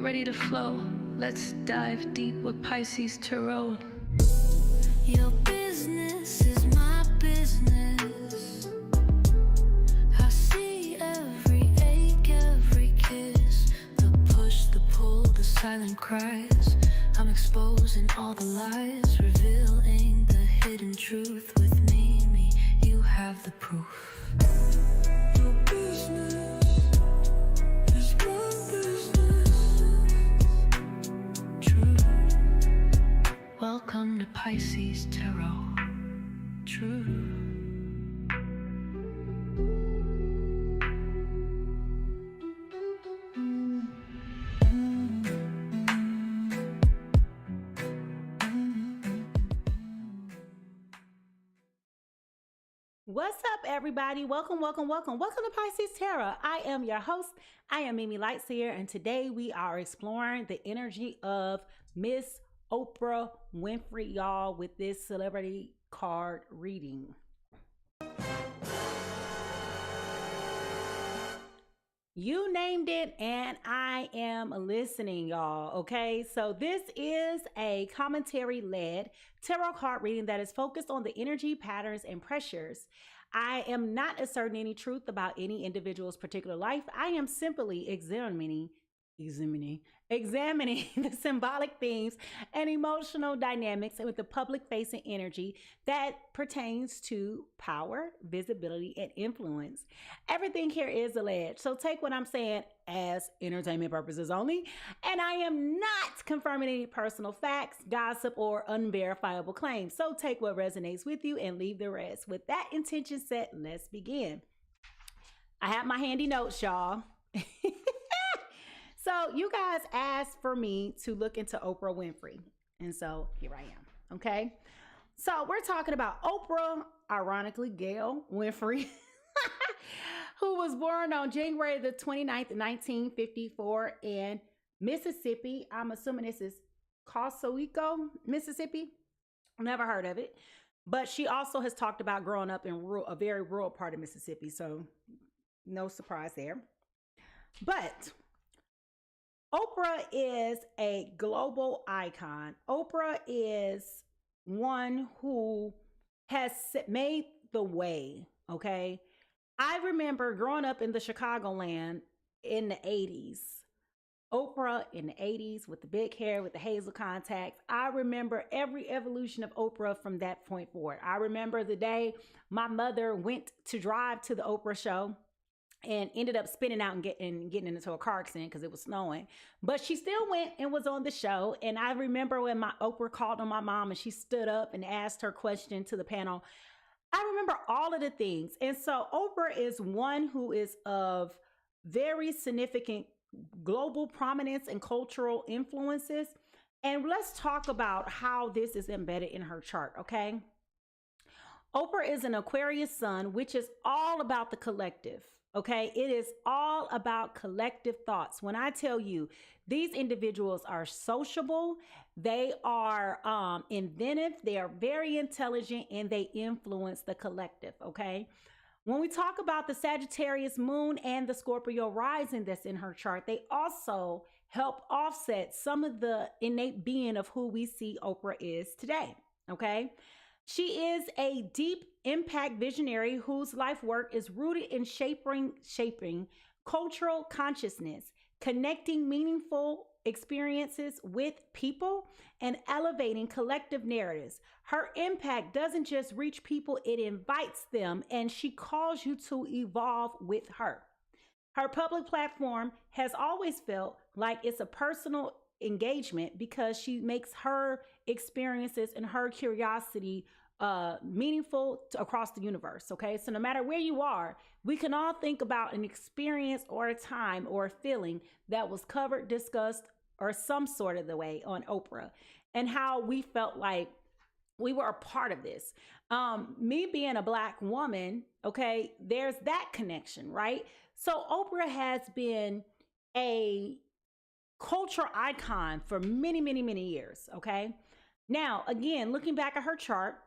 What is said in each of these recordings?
Get ready to flow. Let's dive deep with PiSeas Tarot. Your business is my business. I see every ache, every kiss, the push, the pull, the silent cries. I'm exposing all the lies, revealing the hidden truth. With me, you have the proof. Your business is my business. True. Welcome to PiSeas Tarot. True. What's up, everybody? Welcome to PiSeas Tarot. I am your host. I am Mimi Lightseer, and today we are exploring the energy of Miss Oprah Winfrey, y'all, with this celebrity card reading. You named it, and I am listening, y'all. Okay, so this is a commentary-led tarot card reading that is focused on the energy, patterns, and pressures. I am not asserting any truth about any individual's particular life. I am simply examining the symbolic themes and emotional dynamics with the public-facing energy that pertains to power, visibility, and influence. Everything here is alleged, so take what I'm saying as entertainment purposes only, and I am not confirming any personal facts, gossip, or unverifiable claims. So take what resonates with you and leave the rest. With that intention set, let's begin. I have my handy notes, y'all. So you guys asked for me to look into Oprah Winfrey, and so here I am, okay? So we're talking about Oprah, ironically, Gail Winfrey, who was born on January the 29th, 1954 in Mississippi. I'm assuming this is Costa, Mississippi. Never heard of it. But she also has talked about growing up in a very rural part of Mississippi, so no surprise there. But Oprah is a global icon. Oprah is one who has made the way, okay? I remember growing up in the Chicagoland in the 80s. Oprah in the 80s with the big hair, with the hazel contacts. I remember every evolution of Oprah from that point forward. I remember the day my mother went to drive to the Oprah show and ended up spinning out and getting into a car accident because it was snowing. But she still went and was on the show. And I remember when Oprah called on my mom and she stood up and asked her question to the panel. I remember all of the things. And so Oprah is one who is of very significant global prominence and cultural influences. And let's talk about how this is embedded in her chart, okay? Oprah is an Aquarius sun, which is all about the collective. Okay, it is all about collective thoughts. When I tell you these individuals are sociable, they are inventive, they are very intelligent, and they influence the collective. Okay, when we talk about the Sagittarius moon and the Scorpio rising that's in her chart, they also help offset some of the innate being of who we see Oprah is today. Okay. She is a deep impact visionary whose life work is rooted in shaping cultural consciousness, connecting meaningful experiences with people, and elevating collective narratives. Her impact doesn't just reach people, it invites them, and she calls you to evolve with her. Her public platform has always felt like it's a personal engagement because she makes her experiences and her curiosity meaningful across the universe. Okay, so no matter where you are, we can all think about an experience or a time or a feeling that was covered, discussed, or some sort of the way on Oprah, and how we felt like we were a part of this. Me being a Black woman, okay, there's that connection, right? So Oprah has been a cultural icon for many, many, many years. Okay, now again, looking back at her chart,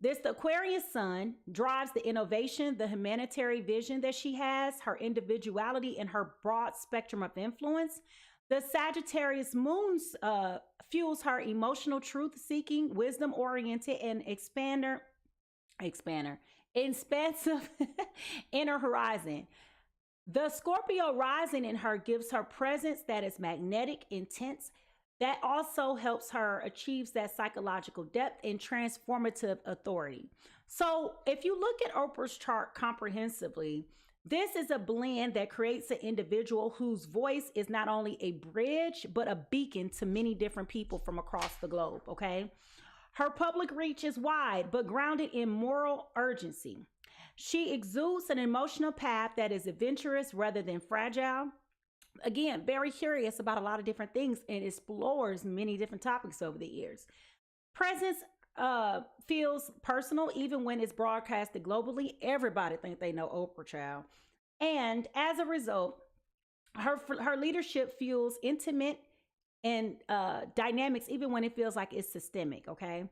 the Aquarius sun drives the innovation, the humanitarian vision that she has, her individuality, and her broad spectrum of influence. The Sagittarius moon fuels her emotional truth seeking, wisdom oriented, and expansive inner horizon. The Scorpio rising in her gives her presence that is magnetic, intense, that also helps her achieve that psychological depth and transformative authority. So if you look at Oprah's chart comprehensively, this is a blend that creates an individual whose voice is not only a bridge, but a beacon to many different people from across the globe, okay? Her public reach is wide, but grounded in moral urgency. She exudes an emotional path that is adventurous rather than fragile. Again, very curious about a lot of different things and explores many different topics over the years. Presence feels personal even when it's broadcasted globally. Everybody think they know Oprah, child. And as a result, her leadership fuels intimate and dynamics even when it feels like it's systemic, okay?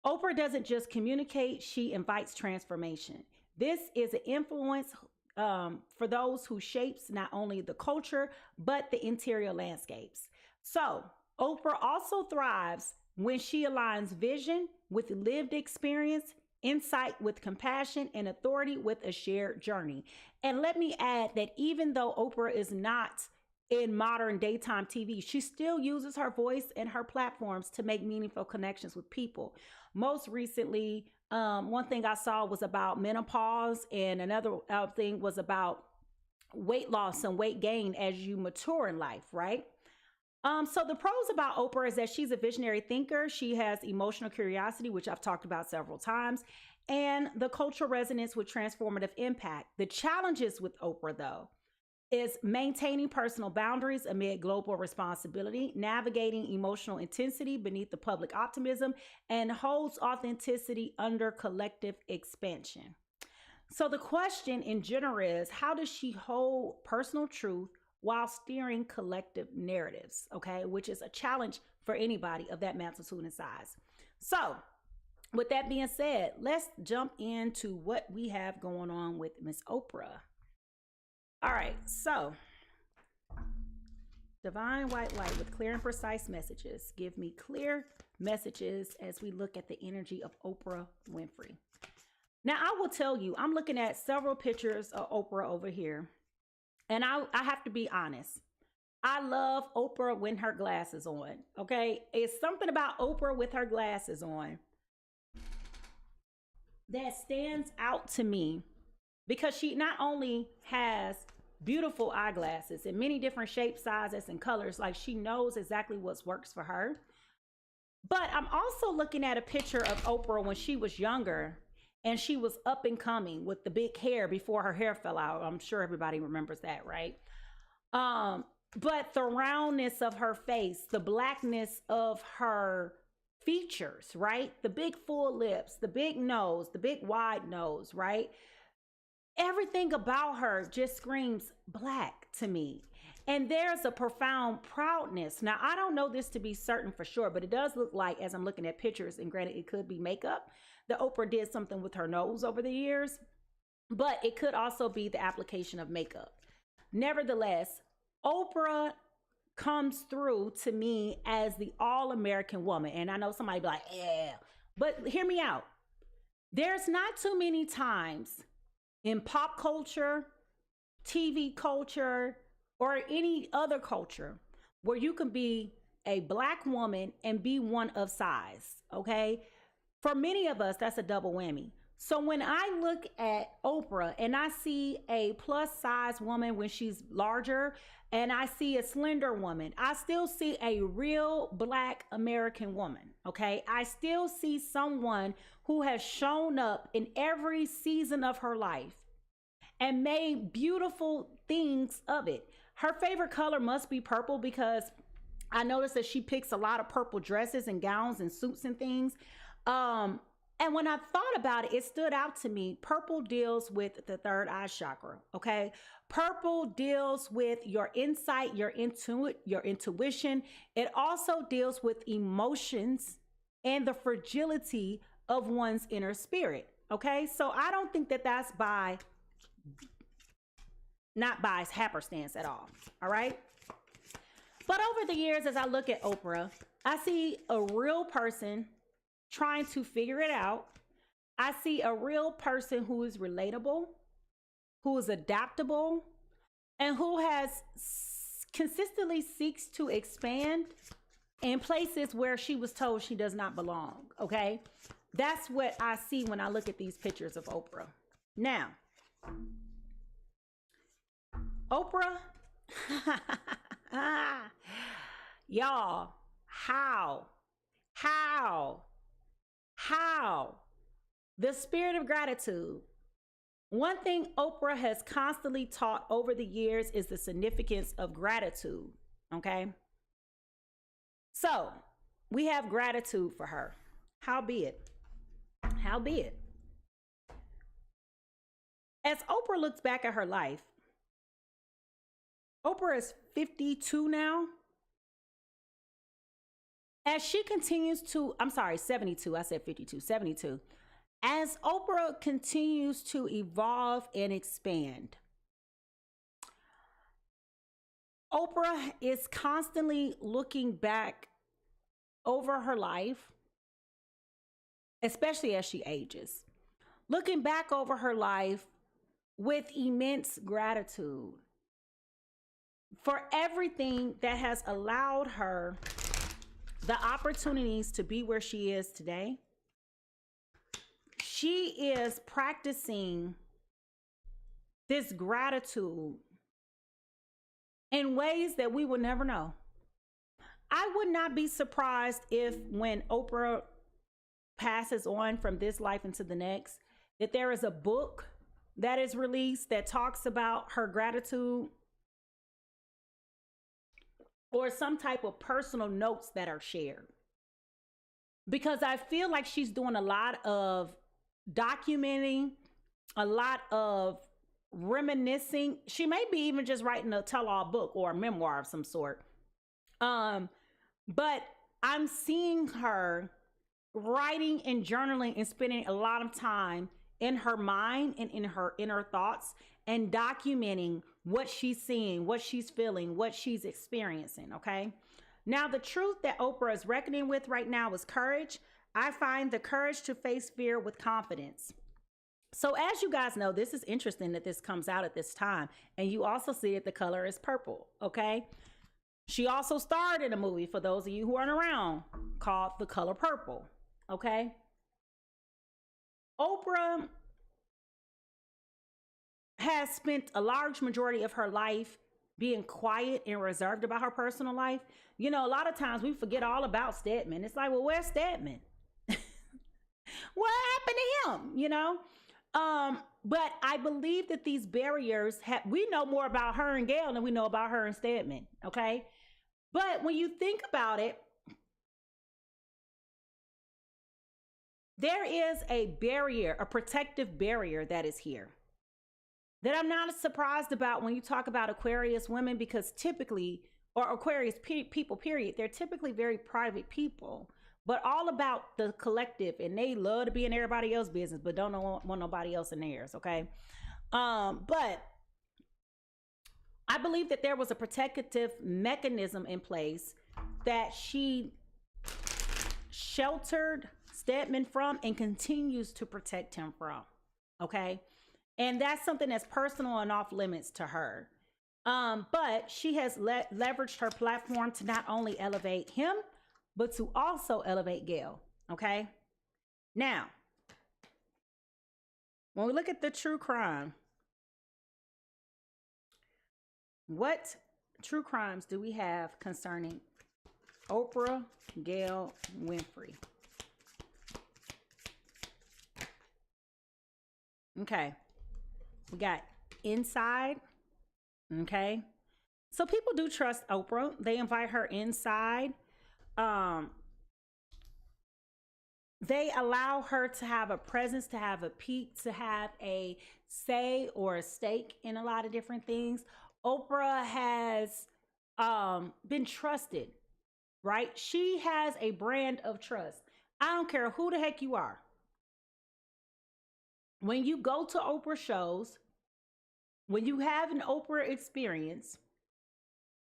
Oprah doesn't just communicate, she invites transformation. This is an influence for those who shapes not only the culture, but the interior landscapes. So Oprah also thrives when she aligns vision with lived experience, insight with compassion, and authority with a shared journey. And let me add that even though Oprah is not in modern daytime TV, she still uses her voice and her platforms to make meaningful connections with people. Most recently, one thing I saw was about menopause, and another thing was about weight loss and weight gain as you mature in life, right? So the pros about Oprah is that she's a visionary thinker. She has emotional curiosity, which I've talked about several times, and the cultural resonance with transformative impact. The challenges with Oprah, though, is maintaining personal boundaries amid global responsibility, navigating emotional intensity beneath the public optimism, and holds authenticity under collective expansion. So the question in general is, how does she hold personal truth while steering collective narratives, okay? Which is a challenge for anybody of that magnitude and size. So with that being said, let's jump into what we have going on with Miss Oprah. All right, so divine white light with clear and precise messages. Give me clear messages as we look at the energy of Oprah Winfrey. Now, I will tell you, I'm looking at several pictures of Oprah over here. And I have to be honest. I love Oprah with her glasses on, okay? It's something about Oprah with her glasses on that stands out to me, because she not only has beautiful eyeglasses in many different shapes, sizes, and colors, like she knows exactly what works for her. But I'm also looking at a picture of Oprah when she was younger, and she was up and coming with the big hair before her hair fell out. I'm sure everybody remembers that, right? But the roundness of her face, the blackness of her features, right? The big full lips, the big nose, the big wide nose, right? Everything about her just screams Black to me. And there's a profound proudness. Now, I don't know this to be certain for sure, but it does look like, as I'm looking at pictures, and granted, it could be makeup, that Oprah did something with her nose over the years, but it could also be the application of makeup. Nevertheless, Oprah comes through to me as the all-American woman. And I know somebody be like, yeah, but hear me out. There's not too many times in pop culture, TV culture, or any other culture where you can be a Black woman and be one of size, okay? For many of us, that's a double whammy. So when I look at Oprah and I see a plus size woman when she's larger, and I see a slender woman, I still see a real Black American woman, okay? I still see someone who has shown up in every season of her life and made beautiful things of it. Her favorite color must be purple, because I noticed that she picks a lot of purple dresses and gowns and suits and things. And when I thought about it, it stood out to me. Purple deals with the third eye chakra, okay? Purple deals with your insight, your intuition. It also deals with emotions and the fragility of one's inner spirit, okay? So I don't think that that's not by happenstance at all right? But over the years, as I look at Oprah, I see a real person trying to figure it out. I see a real person who is relatable, who is adaptable, and who has consistently seeks to expand in places where she was told she does not belong. Okay, that's what I see when I look at these pictures of Oprah. Now, Oprah, y'all, how the spirit of gratitude. One thing Oprah has constantly taught over the years is the significance of gratitude. Okay, so we have gratitude for her. Howbeit, as Oprah looks back at her life, Oprah is 52 now. As she continues to, I'm sorry, 72. I said 52, 72. As Oprah continues to evolve and expand, Oprah is constantly looking back over her life, especially as she ages, looking back over her life with immense gratitude for everything that has allowed her the opportunities to be where she is today. She is practicing this gratitude in ways that we will never know. I would not be surprised if when Oprah passes on from this life into the next, that there is a book that is released that talks about her gratitude, or some type of personal notes that are shared. Because I feel like she's doing a lot of documenting, a lot of reminiscing. She may be even just writing a tell-all book or a memoir of some sort. But I'm seeing her writing and journaling and spending a lot of time in her mind and in her inner thoughts and documenting what she's seeing, what she's feeling, what she's experiencing. Okay. Now, the truth that Oprah is reckoning with right now is courage. I find the courage to face fear with confidence. So as you guys know, this is interesting that this comes out at this time. And you also see that the color is purple. Okay. She also starred in a movie, for those of you who aren't around, called The Color Purple. Okay. Oprah has spent a large majority of her life being quiet and reserved about her personal life. You know, a lot of times we forget all about Stedman. It's like, well, where's Stedman? What happened to him? You know? But I believe that these barriers we know more about her and Gail than we know about her and Stedman. Okay. But when you think about it, there is a barrier, a protective barrier that is here that I'm not surprised about when you talk about Aquarius women, because typically, or Aquarius people, period, they're typically very private people, but all about the collective, and they love to be in everybody else's business, but don't want nobody else in theirs. Okay. But I believe that there was a protective mechanism in place that she sheltered Stedman from and continues to protect him from. Okay. And that's something that's personal and off limits to her. But she has leveraged her platform to not only elevate him, but to also elevate Gail. Okay. Now, when we look at the true crime, what true crimes do we have concerning Oprah Gail Winfrey? Okay. We got inside. Okay. So people do trust Oprah. They invite her inside. They allow her to have a presence, to have a peak, to have a say or a stake in a lot of different things. Oprah has been trusted, right? She has a brand of trust. I don't care who the heck you are. When you go to Oprah shows, when you have an Oprah experience,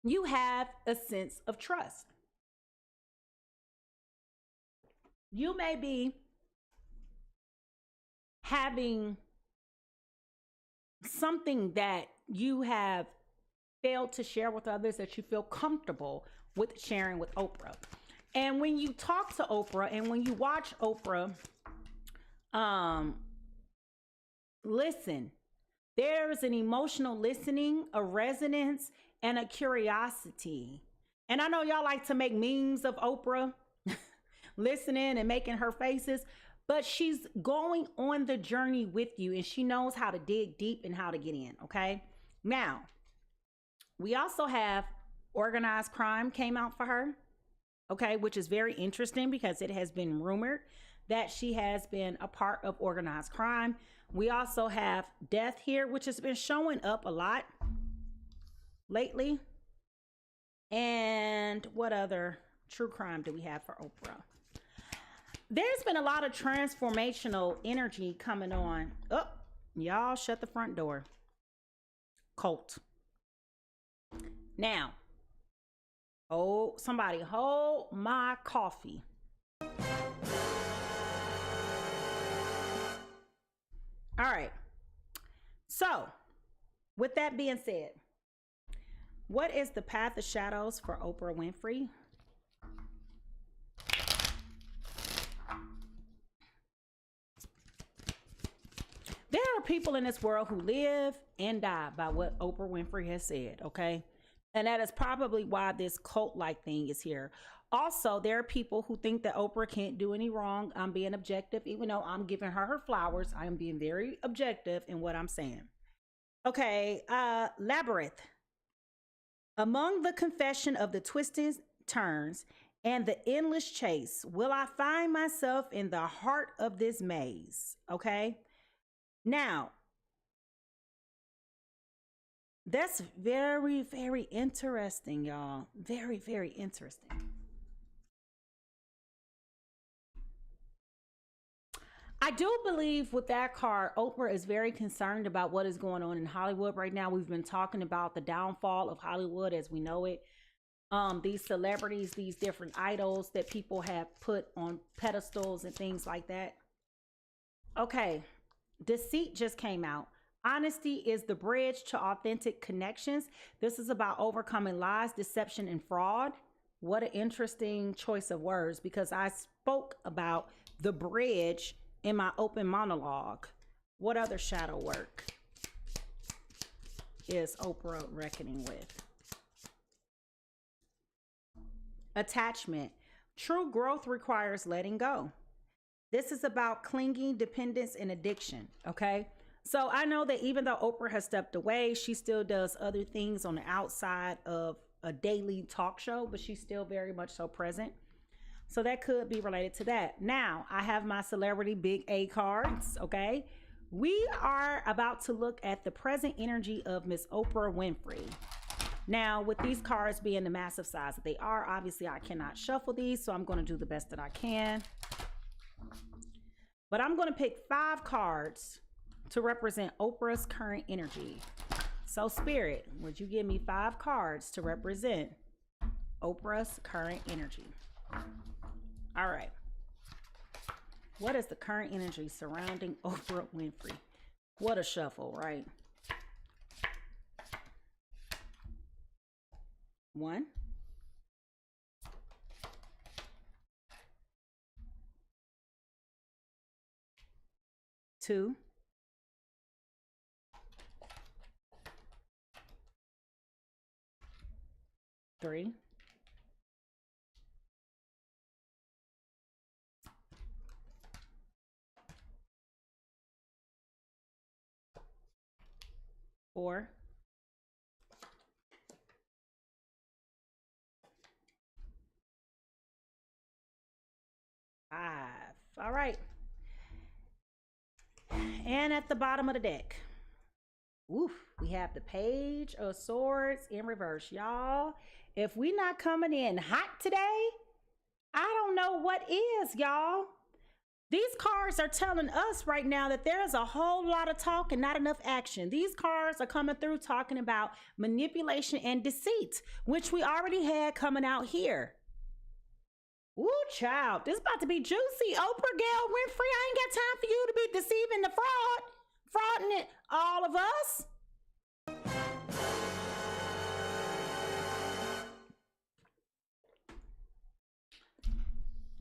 you have a sense of trust. You may be having something that you have failed to share with others that you feel comfortable with sharing with Oprah. And when you talk to Oprah and when you watch Oprah, listen, there's an emotional listening, a resonance, and a curiosity. And I know y'all like to make memes of Oprah listening and making her faces, but she's going on the journey with you and she knows how to dig deep and how to get in, okay? Now, we also have organized crime came out for her, okay, which is very interesting because it has been rumored that she has been a part of organized crime. We also have death here, which has been showing up a lot lately. And what other true crime do we have for Oprah? There's been a lot of transformational energy coming on. Oh, y'all shut the front door. Cult. Now, oh, somebody hold my coffee. All right. So, with that being said, what is the path of shadows for Oprah Winfrey? There are people in this world who live and die by what Oprah Winfrey has said, okay? And that is probably why this cult-like thing is here. Also, there are people who think that Oprah can't do any wrong. I'm being objective, even though I'm giving her flowers. I am being very objective in what I'm saying. Okay, Labyrinth. Among the confession of the twisted turns and the endless chase, will I find myself in the heart of this maze? Okay. Now, that's very, very interesting, y'all. Very, very interesting. I do believe with that card, Oprah is very concerned about what is going on in Hollywood right now. We've been talking about the downfall of Hollywood as we know it. These celebrities, these different idols that people have put on pedestals and things like that. Okay, Deceit just came out. Honesty is the bridge to authentic connections. This is about overcoming lies, deception, and fraud. What an interesting choice of words, because I spoke about the bridge in my open monologue. What other shadow work is Oprah reckoning with? Attachment. True growth requires letting go. This is about clinging, dependence, and addiction, okay? So I know that even though Oprah has stepped away, she still does other things on the outside of a daily talk show, but she's still very much so present. So that could be related to that. Now, I have my celebrity big A cards, okay? We are about to look at the present energy of Miss Oprah Winfrey. Now, with these cards being the massive size that they are, obviously I cannot shuffle these, so I'm going to do the best that I can. But I'm going to pick 5 cards to represent Oprah's current energy. So, Spirit, would you give me 5 cards to represent Oprah's current energy? All right. What is the current energy surrounding Oprah Winfrey? What a shuffle, right? 1, 2, 3, 4, 5. All right. And at the bottom of the deck, oof, we have the Page of Swords in reverse. Y'all, if we not coming in hot today, I don't know what is, y'all. These cards are telling us right now that there is a whole lot of talk and not enough action. These cards are coming through talking about manipulation and deceit, which we already had coming out here. Ooh, child, this is about to be juicy. Oprah Gail Winfrey, I ain't got time for you to be deceiving the frauding it, all of us.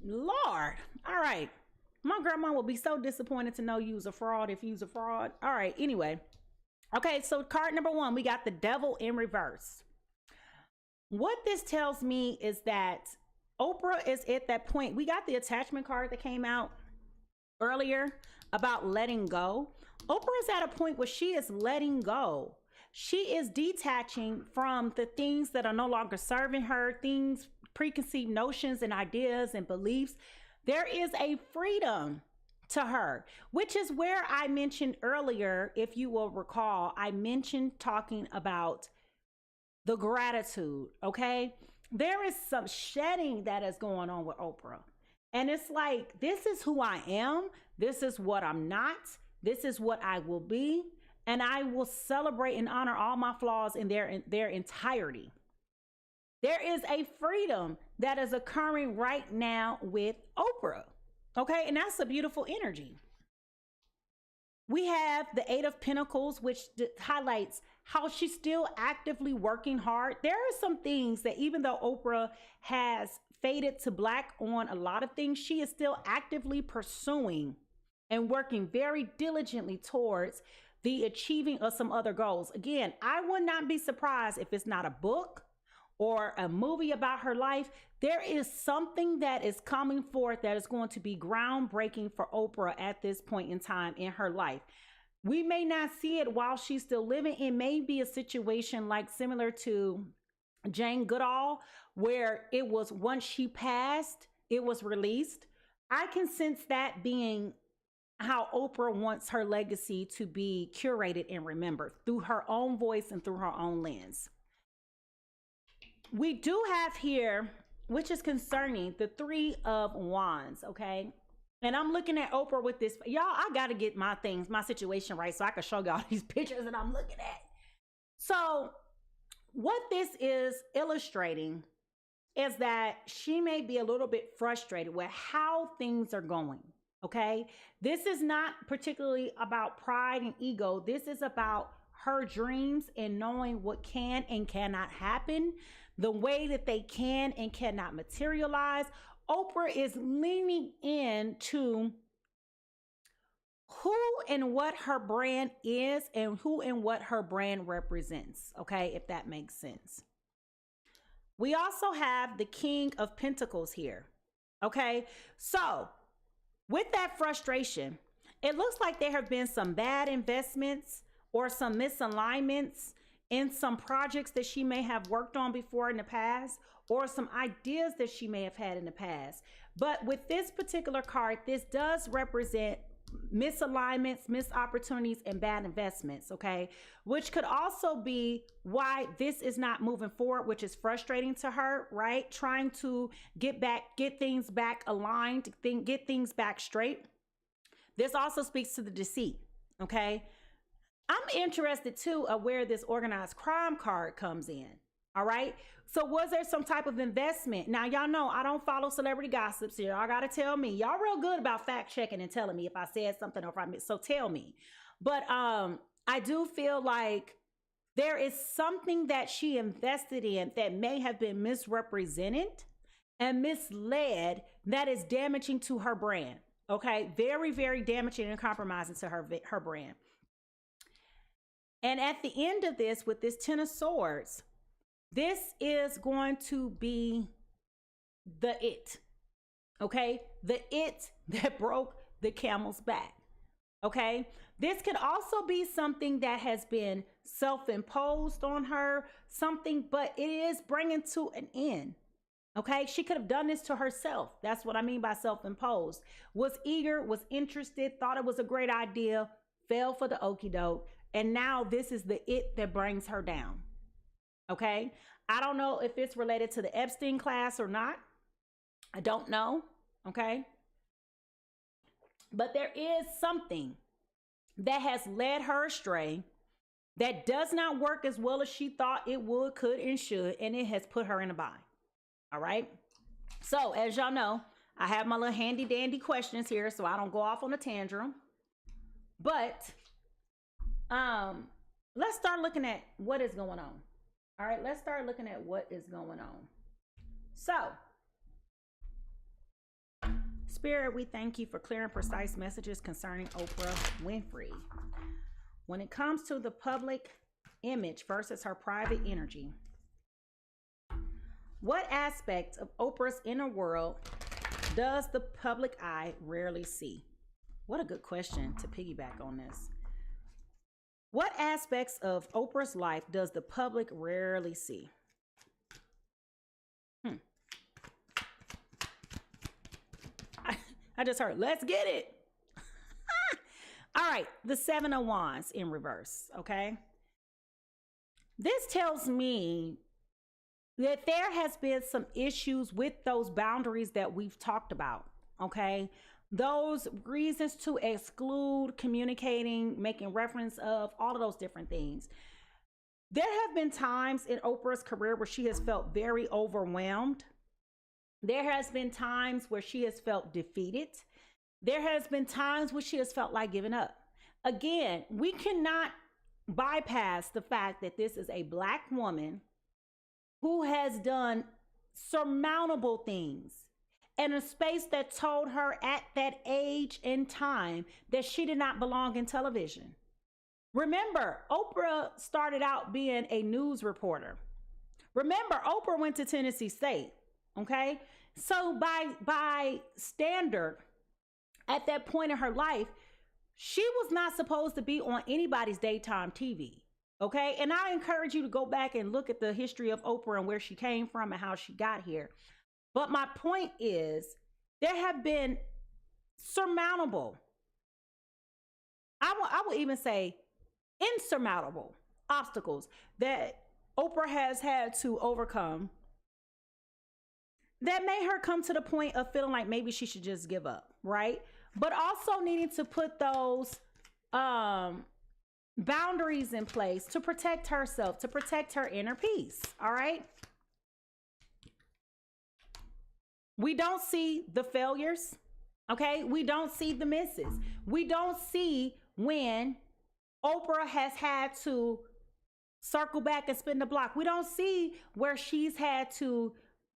Lord, all right. My grandma will be so disappointed to know you was a fraud if you was a fraud. All right, anyway. Okay, so card number 1, we got the devil in reverse. What this tells me is that Oprah is at that point. We got the attachment card that came out earlier about letting go. Oprah is at a point where she is letting go. She is detaching from the things that are no longer serving her, things, preconceived notions and ideas and beliefs. There is a freedom to her, which is where I mentioned earlier, if you will recall, I mentioned talking about the gratitude, okay? There is some shedding that is going on with Oprah. And it's like, this is who I am. This is what I'm not. This is what I will be. And I will celebrate and honor all my flaws in their entirety. There is a freedom that is occurring right now with Oprah. Okay, and that's a beautiful energy. We have the 8 of Pentacles, which highlights how she's still actively working hard. There are some things that even though Oprah has faded to black on a lot of things, she is still actively pursuing and working very diligently towards the achieving of some other goals. Again, I would not be surprised if it's not a book or a movie about her life. There is something that is coming forth that is going to be groundbreaking for Oprah at this point in time in her life. We may not see it while she's still living. It may be a situation like similar to Jane Goodall, where it was once she passed, it was released. I can sense that being how Oprah wants her legacy to be curated and remembered through her own voice and through her own lens. We do have here, which is concerning, the 3 of Wands, okay? And I'm looking at Oprah with this. Y'all, I got to get my situation right so I can show y'all these pictures that I'm looking at. So what this is illustrating is that she may be a little bit frustrated with how things are going, okay? This is not particularly about pride and ego. This is about her dreams and knowing what can and cannot happen, the way that they can and cannot materialize. Oprah is leaning into who and what her brand is and who and what her brand represents, okay, if that makes sense. We also have the King of Pentacles here, okay? So with that frustration, it looks like there have been some bad investments or some misalignments in some projects that she may have worked on before in the past, or some ideas that she may have had in the past. But with this particular card, this does represent misalignments, missed opportunities, and bad investments, okay? Which could also be why this is not moving forward, which is frustrating to her, right? Trying to get things back aligned, get things back straight. This also speaks to the deceit, okay? I'm interested too of where this organized crime card comes in. All right. So was there some type of investment? Now, y'all know I don't follow celebrity gossips here. Y'all got to tell me. Y'all real good about fact checking and telling me if I said something or if I missed. So tell me. But I do feel like there is something that she invested in that may have been misrepresented and misled that is damaging to her brand. Okay. Very, very damaging and compromising to her brand. And at the end of this, with this 10 of Swords, this is going to be the it, okay? The it that broke the camel's back, okay? This could also be something that has been self-imposed on her, but it is bringing to an end, okay? She could have done this to herself. That's what I mean by self-imposed. Was eager, was interested, thought it was a great idea, fell for the okie doke. And now this is the it that brings her down. Okay. I don't know if it's related to the Epstein class or not. I don't know. Okay. But there is something that has led her astray that does not work as well as she thought it would, could, and should, and it has put her in a bind. All right. So as y'all know, I have my little handy dandy questions here so I don't go off on a tantrum. But let's start looking at what is going on. All right, let's start looking at what is going on. So, Spirit, we thank you for clear and precise messages concerning Oprah Winfrey. When it comes to the public image versus her private energy, what aspects of Oprah's inner world does the public eye rarely see? What a good question to piggyback on this. What aspects of Oprah's life does the public rarely see? I just heard, let's get it. All right, the Seven of Wands in reverse, okay? This tells me that there has been some issues with those boundaries that we've talked about, okay? Those reasons to exclude, communicating, making reference of, all of those different things. There have been times in Oprah's career where she has felt very overwhelmed. There has been times where she has felt defeated. There has been times where she has felt like giving up. Again, we cannot bypass the fact that this is a Black woman who has done surmountable things in a space that told her at that age and time that she did not belong in television. Remember, Oprah started out being a news reporter. Remember, Oprah went to Tennessee State, okay? So by standard, at that point in her life, she was not supposed to be on anybody's daytime TV, okay? And I encourage you to go back and look at the history of Oprah and where she came from and how she got here. But my point is, there have been surmountable, I will even say insurmountable obstacles that Oprah has had to overcome that made her come to the point of feeling like maybe she should just give up, right? But also needing to put those boundaries in place to protect herself, to protect her inner peace, all right? We don't see the failures, okay? We don't see the misses. We don't see when Oprah has had to circle back and spin the block. We don't see where she's had to,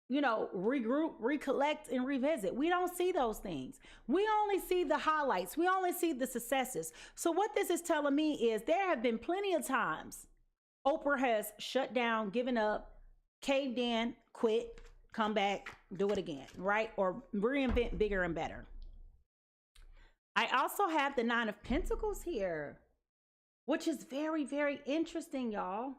you know, regroup, recollect, and revisit. We don't see those things. We only see the highlights. We only see the successes. So what this is telling me is there have been plenty of times Oprah has shut down, given up, caved in, quit, come back, do it again, right? Or reinvent bigger and better. I also have the Nine of Pentacles here, which is very, very interesting, y'all.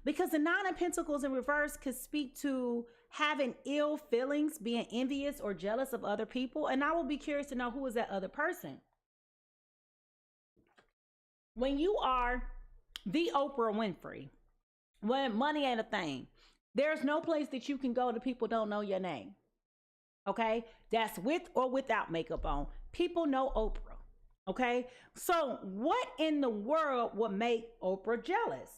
Because the Nine of Pentacles in reverse could speak to having ill feelings, being envious or jealous of other people. And I will be curious to know who is that other person. When you are the Oprah Winfrey, when money ain't a thing, there's no place that you can go that people don't know your name. Okay? That's with or without makeup on. People know Oprah. Okay? So what in the world would make Oprah jealous?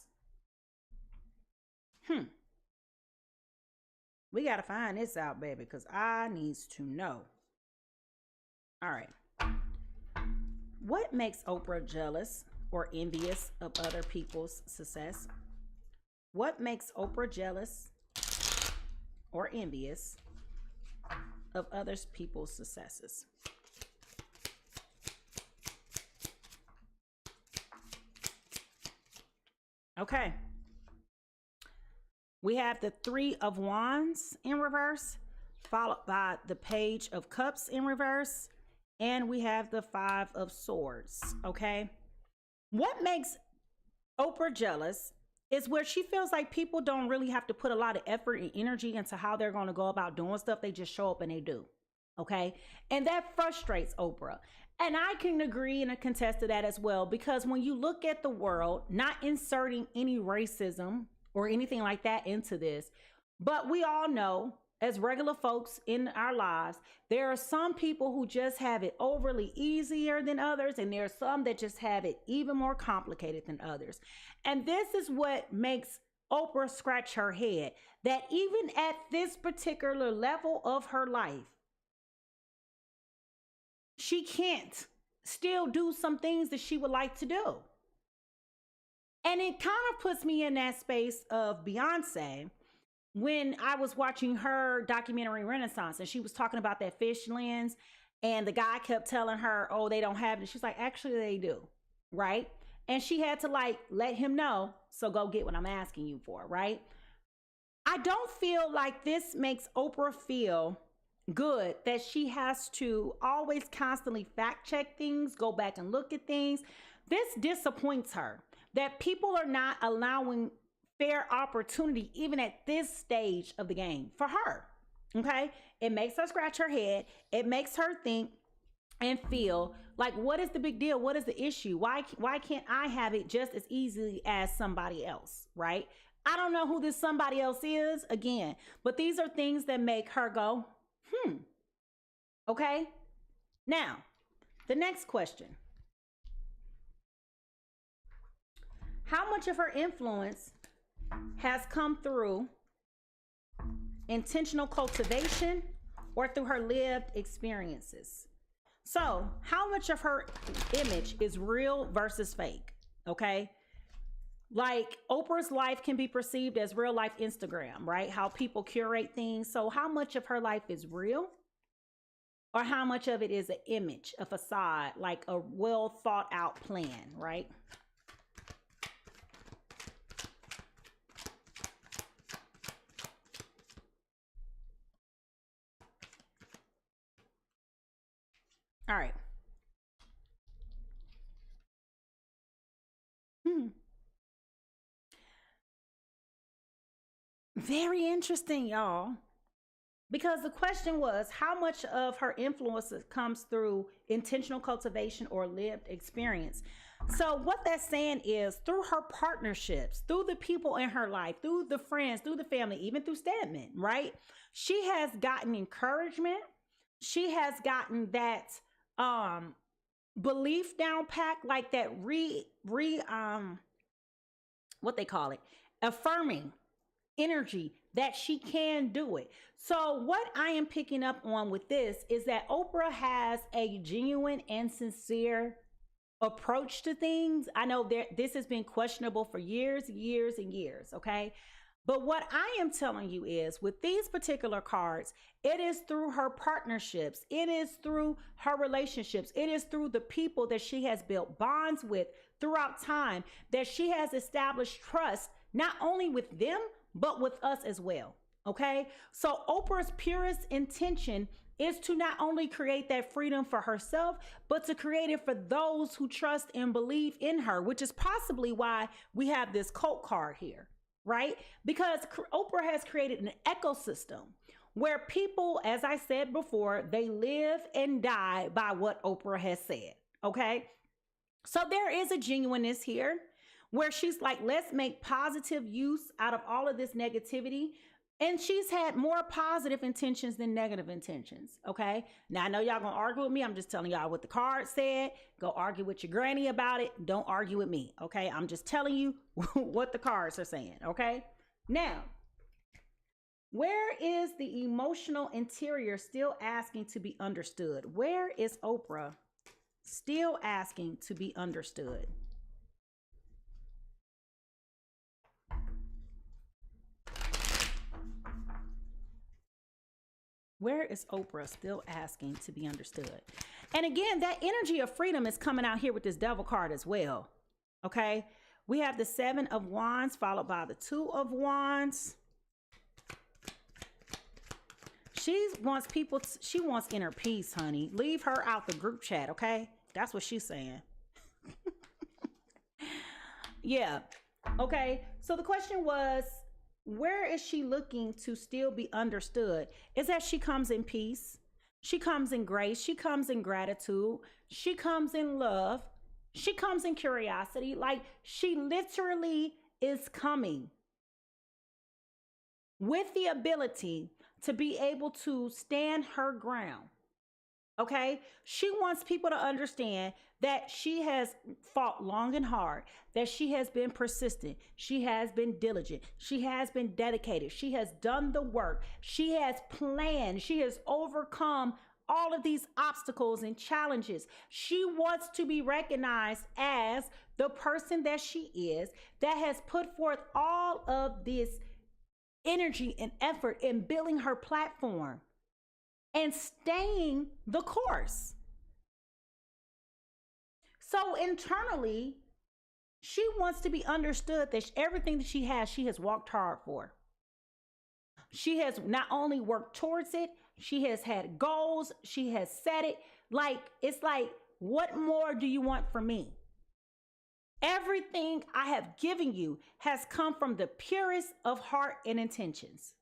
We got to find this out, baby, because I needs to know. All right. What makes Oprah jealous or envious of other people's success? What makes Oprah jealous or envious of other people's successes? Okay. We have the Three of Wands in reverse, followed by the Page of Cups in reverse, and we have the Five of Swords, okay? What makes Oprah jealous is where she feels like people don't really have to put a lot of effort and energy into how they're going to go about doing stuff. They just show up and they do, okay? And that frustrates Oprah. And I can agree and contest to that as well, because when you look at the world, not inserting any racism or anything like that into this, but we all know, as regular folks in our lives, there are some people who just have it overly easier than others, and there are some that just have it even more complicated than others. And this is what makes Oprah scratch her head, that even at this particular level of her life, she can't still do some things that she would like to do. And it kind of puts me in that space of Beyonce when I was watching her documentary Renaissance, and she was talking about that fish lens, and the guy kept telling her, oh, they don't have it. She's like, actually they do, right? And she had to like let him know, so go get what I'm asking you for, right? I don't feel like this makes Oprah feel good, that she has to always constantly fact check things, go back and look at things. This disappoints her, that people are not allowing fair opportunity even at this stage of the game for her. Okay, it makes her scratch her head. It makes her think and feel like, what is the big deal? What is the issue? Why can't I have it just as easily as somebody else, right? I don't know who this somebody else is, again, but these are things that make her go, okay. Now the next question: how much of her influence has come through intentional cultivation or through her lived experiences? So how much of her image is real versus fake? Okay, like Oprah's life can be perceived as real life Instagram, right? How people curate things. So how much of her life is real, or how much of it is an image, a facade, like a well thought out plan, right? All right. Very interesting, y'all. Because the question was, how much of her influence comes through intentional cultivation or lived experience? So what that's saying is, through her partnerships, through the people in her life, through the friends, through the family, even through Stedman, right? She has gotten encouragement. She has gotten that belief down pat, like that what they call it, affirming energy that she can do it. So what I am picking up on with this is that Oprah has a genuine and sincere approach to things. I know this has been questionable for years and years, okay? But what I am telling you is, with these particular cards, it is through her partnerships, it is through her relationships, it is through the people that she has built bonds with throughout time, that she has established trust, not only with them, but with us as well. Okay, so Oprah's purest intention is to not only create that freedom for herself, but to create it for those who trust and believe in her, which is possibly why we have this cult card here, right? Because Oprah has created an ecosystem where people, as I said before, they live and die by what Oprah has said. Okay, so there is a genuineness here where she's like, let's make positive use out of all of this negativity. And she's had more positive intentions than negative intentions, okay? Now, I know y'all gonna argue with me. I'm just telling y'all what the card said. Go argue with your granny about it. Don't argue with me, okay? I'm just telling you what the cards are saying, okay? Now, where is the emotional interior still asking to be understood? Where is Oprah still asking to be understood? Where is Oprah still asking to be understood? And again, that energy of freedom is coming out here with this devil card as well. Okay. We have the 7 of Wands followed by the 2 of Wands. She wants she wants inner peace, honey. Leave her out the group chat. Okay. That's what she's saying. Yeah. Okay. So the question was, where is she looking to still be understood? Is that she comes in peace, she comes in grace, she comes in gratitude, she comes in love, she comes in curiosity. Like, she literally is coming with the ability to be able to stand her ground. Okay? She wants people to understand that she has fought long and hard, that she has been persistent, she has been diligent, she has been dedicated, she has done the work, she has planned, she has overcome all of these obstacles and challenges. She wants to be recognized as the person that she is, that has put forth all of this energy and effort in building her platform and staying the course. So internally, she wants to be understood that everything that she has walked hard for. She has not only worked towards it, she has had goals, she has set it. Like, it's like, what more do you want from me? Everything I have given you has come from the purest of heart and intentions.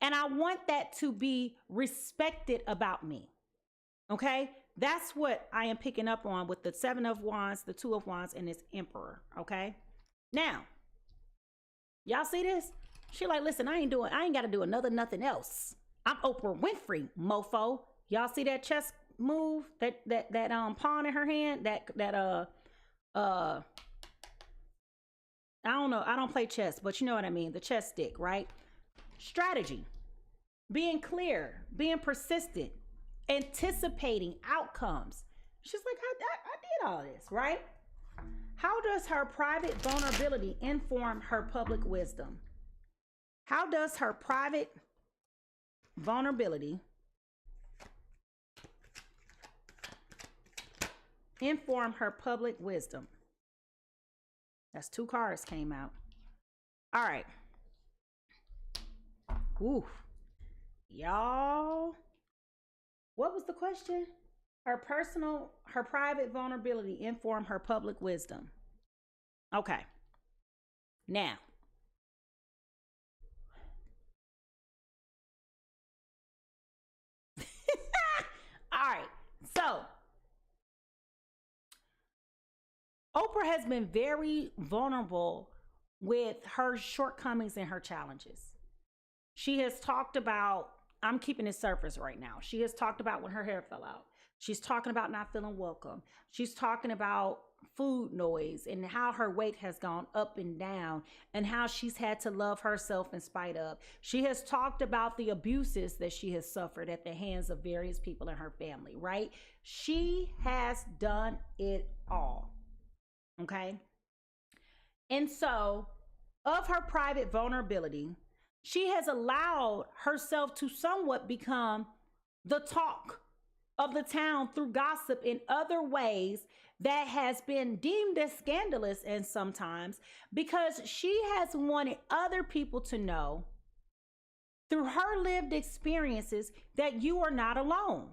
And I want that to be respected about me. Okay? That's what I am picking up on with the 7 of Wands, the 2 of Wands, and this Emperor. Okay? Now, y'all see this? She like, listen, I ain't got to do nothing else. I'm Oprah Winfrey, mofo. Y'all see that chess move? That pawn in her hand? I don't know. I don't play chess, but you know what I mean. The chess stick, right? Strategy. Being clear, being persistent, anticipating outcomes. She's like, I did all this, right? How does her private vulnerability inform her public wisdom? How does her private vulnerability inform her public wisdom? That's 2 cards came out. All right. Ooh. Y'all. What was the question? Her private vulnerability inform her public wisdom. Okay. Now. All right. So, Oprah has been very vulnerable with her shortcomings and her challenges. She has talked about, I'm keeping it surface right now. She has talked about when her hair fell out. She's talking about not feeling welcome. She's talking about food noise and how her weight has gone up and down and how she's had to love herself in spite of. She has talked about the abuses that she has suffered at the hands of various people in her family, right? She has done it all. Okay? And so, of her private vulnerability, she has allowed herself to somewhat become the talk of the town through gossip in other ways that has been deemed as scandalous, and sometimes because she has wanted other people to know through her lived experiences that you are not alone.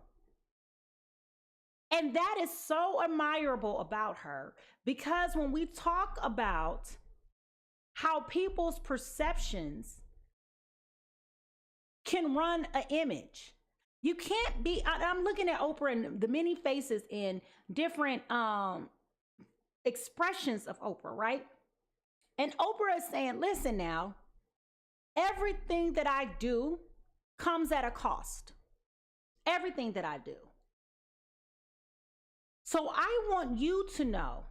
And that is so admirable about her, because when we talk about how people's perceptions can run an image, you can't be, I'm looking at Oprah and the many faces in different expressions of Oprah, right? And Oprah is saying, listen now, everything that I do comes at a cost. Everything that I do. So I want you to know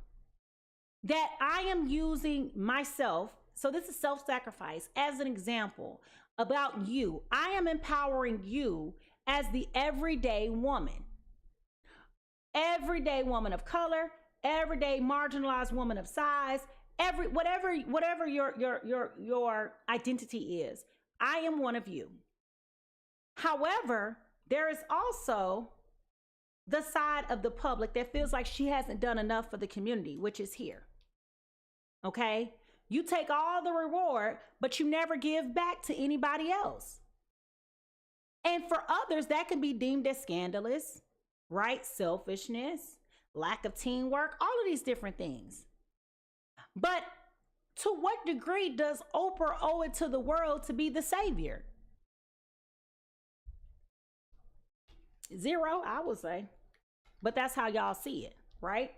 that I am using myself, so this is self-sacrifice, as an example about you. I am empowering you as the everyday woman of color, everyday marginalized woman of size, whatever your identity is. I am one of you. However, there is also the side of the public that feels like she hasn't done enough for the community, which is here. Okay? You take all the reward, but you never give back to anybody else. And for others, that can be deemed as scandalous, right? Selfishness, lack of teamwork, all of these different things. But to what degree does Oprah owe it to the world to be the savior? 0, I would say. But that's how y'all see it, right?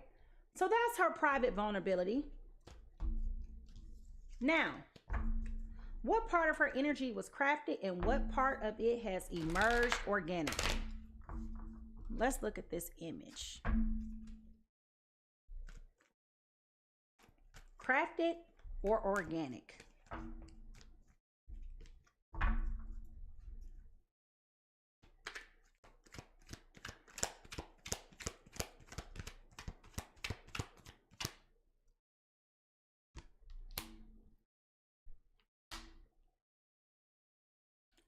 So that's her private vulnerability. Now, What part of her energy was crafted and what part of it has emerged organically? Let's look at this image. Crafted or organic?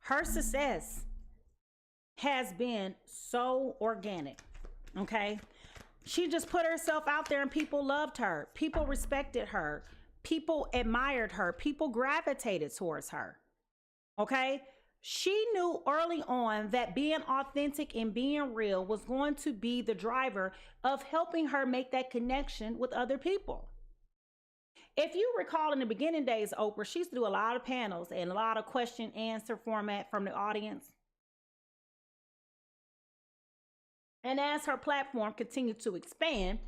Her success has been so organic, okay? She just put herself out there and people loved her. People respected her. People admired her. People gravitated towards her, okay? She knew early on that being authentic and being real was going to be the driver of helping her make that connection with other people. If you recall in the beginning days, Oprah, she used to do a lot of panels and a lot of question answer format from the audience. And as her platform continued to expand,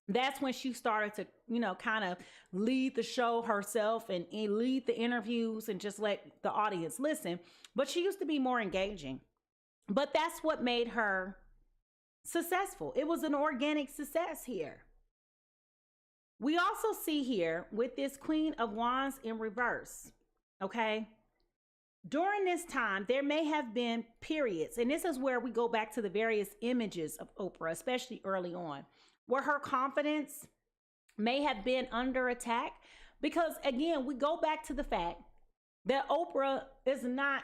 that's when she started to, kind of lead the show herself and lead the interviews and just let the audience listen. But she used to be more engaging. But that's what made her successful. It was an organic success here. We also see here with this Queen of Wands in reverse, okay? During this time, there may have been periods, and this is where we go back to the various images of Oprah, especially early on, where her confidence may have been under attack. Because again, we go back to the fact that Oprah is not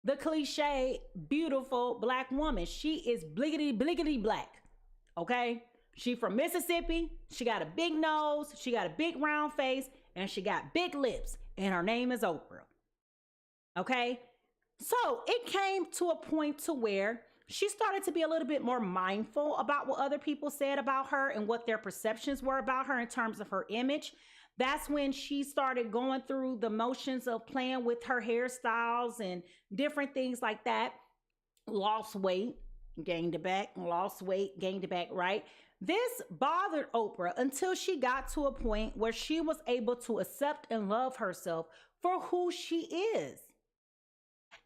the cliche, beautiful Black woman. She is bliggity, bliggity black, okay? She from Mississippi. She got a big nose. She got a big round face, and she got big lips, and her name is Oprah. Okay. So it came to a point to where she started to be a little bit more mindful about what other people said about her and what their perceptions were about her in terms of her image. That's when she started going through the motions of playing with her hairstyles and different things like that. Lost weight, gained it back, lost weight, gained it back, right? This bothered Oprah until she got to a point where she was able to accept and love herself for who she is.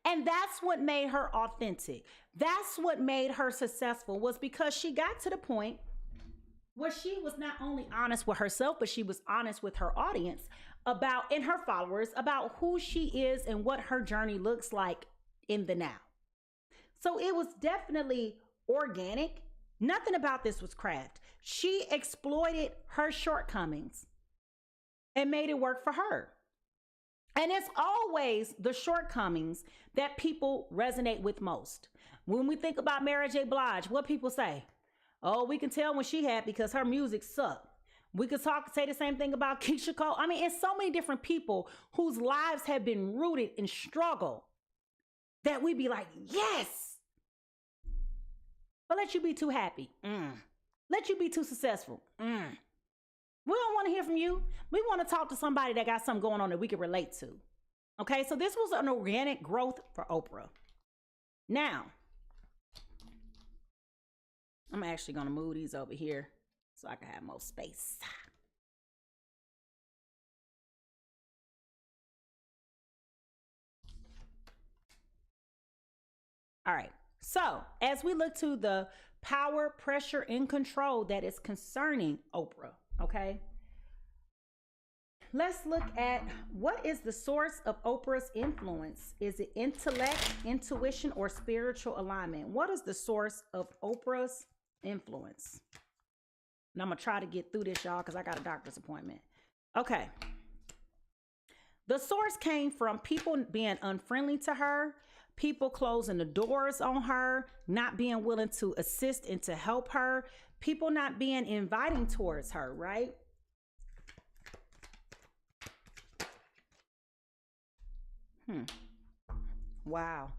And that's what made her authentic. That's what made her successful, was because she got to the point where she was not only honest with herself, but she was honest with her audience about, and her followers, about who she is and what her journey looks like in the now. So it was definitely organic. Nothing about this was craft. She exploited her shortcomings and made it work for her. And it's always the shortcomings that people resonate with most. When we think about Mary J. Blige, what people say? Oh, we can tell when she had because her music sucked. We could say the same thing about Keisha Cole. I mean, it's so many different people whose lives have been rooted in struggle that we be like, yes. But let you be too happy. Let you be too successful. We don't want to hear from you. We want to talk to somebody that got something going on that we can relate to. Okay, so this was an organic growth for Oprah. Now, I'm actually going to move these over here so I can have more space. All right, so as we look to the power, pressure, and control that is concerning Oprah, okay? Let's look at what is the source of Oprah's influence. Is it intellect, intuition, or spiritual alignment? What is the source of Oprah's influence? And I'm going to try to get through this, y'all, because I got a doctor's appointment. Okay. The source came from people being unfriendly to her, people closing the doors on her, not being willing to assist and to help her, people not being inviting towards her, right? Wow.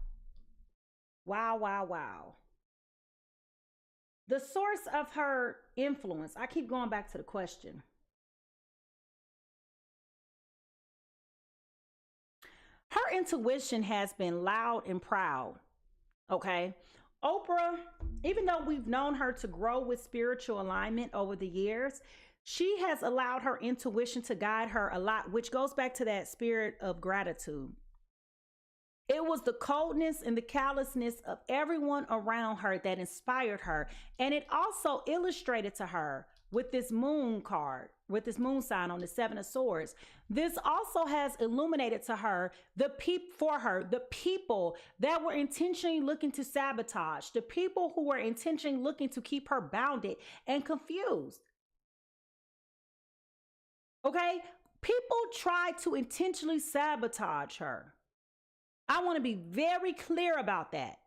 Wow. The source of her influence, I keep going back to the question. Her intuition has been loud and proud, okay? Oprah, even though we've known her to grow with spiritual alignment over the years, She has allowed her intuition to guide her a lot, which goes back to that spirit of gratitude. It was the coldness and the callousness of everyone around her that inspired her. And it also illustrated to her with this moon card, with this moon sign on the Seven of Swords. This also has illuminated to her the people that were intentionally looking to sabotage, the people who were intentionally looking to keep her bounded and confused. Okay? People tried to intentionally sabotage her. I want to be very clear about that.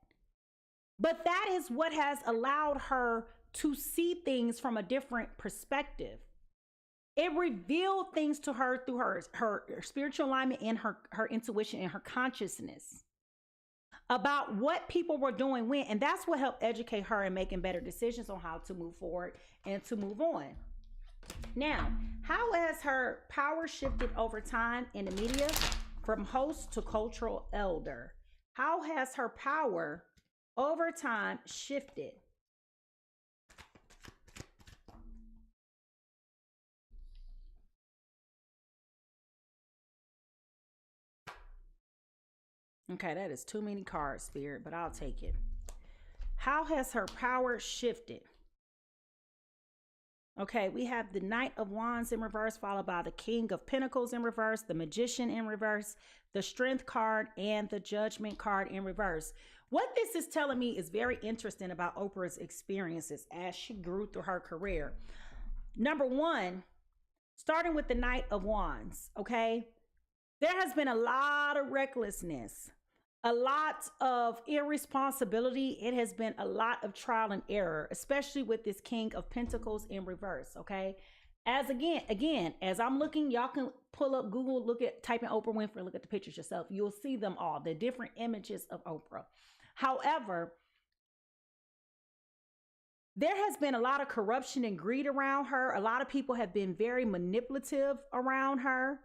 But that is what has allowed her to see things from a different perspective. It revealed things to her through her spiritual alignment and her intuition and her consciousness about what people were doing when. And that's what helped educate her in making better decisions on how to move forward and to move on. Now, how has her power shifted over time in the media? From host to cultural elder. How has her power over time shifted? Okay, that is too many cards, Spirit, but I'll take it. How has her power shifted? Okay, we have the Knight of Wands in reverse, followed by the King of Pentacles in reverse, the Magician in reverse, the Strength card, and the Judgment card in reverse. What this is telling me is very interesting about Oprah's experiences as she grew through her career. Number one, starting with the Knight of Wands, okay? There has been a lot of recklessness, a lot of irresponsibility. It has been a lot of trial and error, especially with this King of Pentacles in reverse, okay? As again, as I'm looking, y'all can pull up Google, type in Oprah Winfrey, look at the pictures yourself. You'll see them all, the different images of Oprah. However, there has been a lot of corruption and greed around her. A lot of people have been very manipulative around her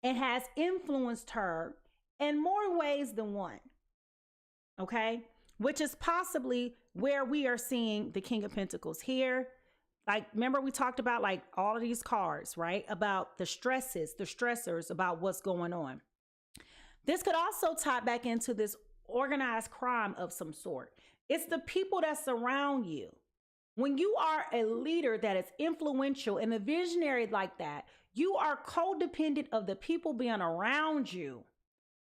and has influenced her in more ways than one, okay? Which is possibly where we are seeing the King of Pentacles here. Like, remember we talked about like all of these cards, right? About the stresses, the stressors, about what's going on. This could also tie back into this organized crime of some sort. It's the people that surround you. When you are a leader that is influential and a visionary like that, you are codependent of the people being around you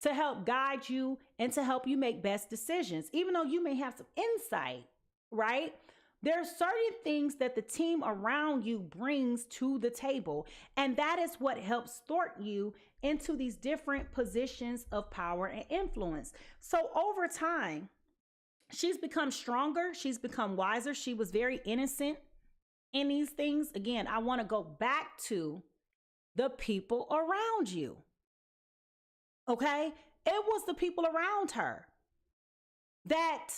to help guide you and to help you make best decisions, even though you may have some insight, right? There are certain things that the team around you brings to the table, and that is what helps thwart you into these different positions of power and influence. So over time, she's become stronger. She's become wiser. She was very innocent in these things. Again, I want to go back to the people around you. Okay? It was the people around her that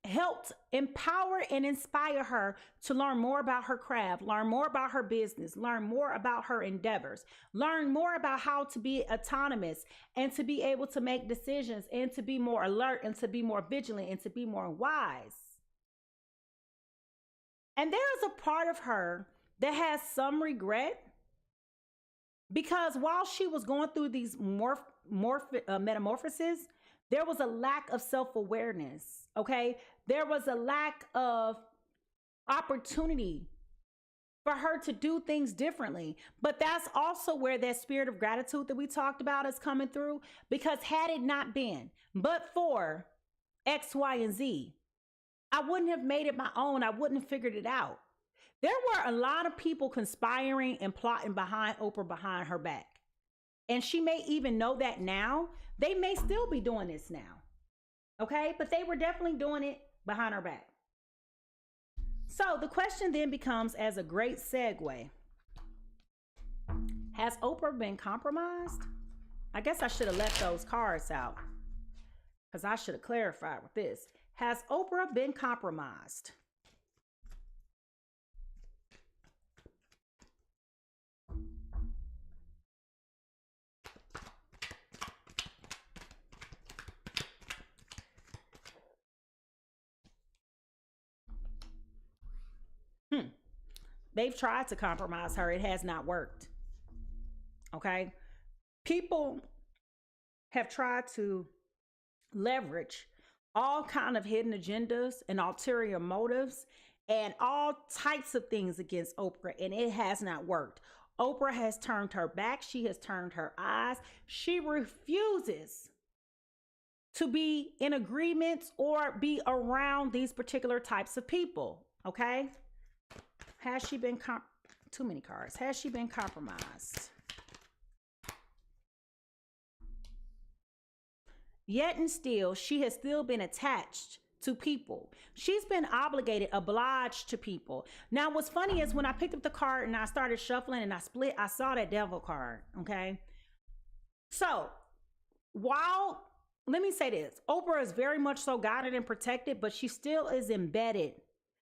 helped empower and inspire her to learn more about her craft, learn more about her business, learn more about her endeavors, learn more about how to be autonomous and to be able to make decisions and to be more alert and to be more vigilant and to be more wise. And there is a part of her that has some regret, because while she was going through these metamorphoses, there was a lack of self-awareness, okay? There was a lack of opportunity for her to do things differently. But that's also where that spirit of gratitude that we talked about is coming through, because had it not been but for X, Y, and Z, I wouldn't have made it my own. I wouldn't have figured it out. There were a lot of people conspiring and plotting behind Oprah, behind her back. And she may even know that now. They may still be doing this now. Okay? But they were definitely doing it behind her back. So the question then becomes, as a great segue, has Oprah been compromised? I guess I should have left those cards out, because I should have clarified with this. Has Oprah been compromised? They've tried to compromise her. It has not worked. Okay? People have tried to leverage all kind of hidden agendas and ulterior motives and all types of things against Oprah, and it has not worked. Oprah has turned her back. She has turned her eyes. She refuses to be in agreements or be around these particular types of people. Okay? Has she been too many cards? Has she been compromised? Yet and still, she has still been attached to people. She's been obligated, obliged to people. Now, what's funny is when I picked up the card and I started shuffling and I split, I saw that devil card, okay? So, let me say this, Oprah is very much so guided and protected, but she still is embedded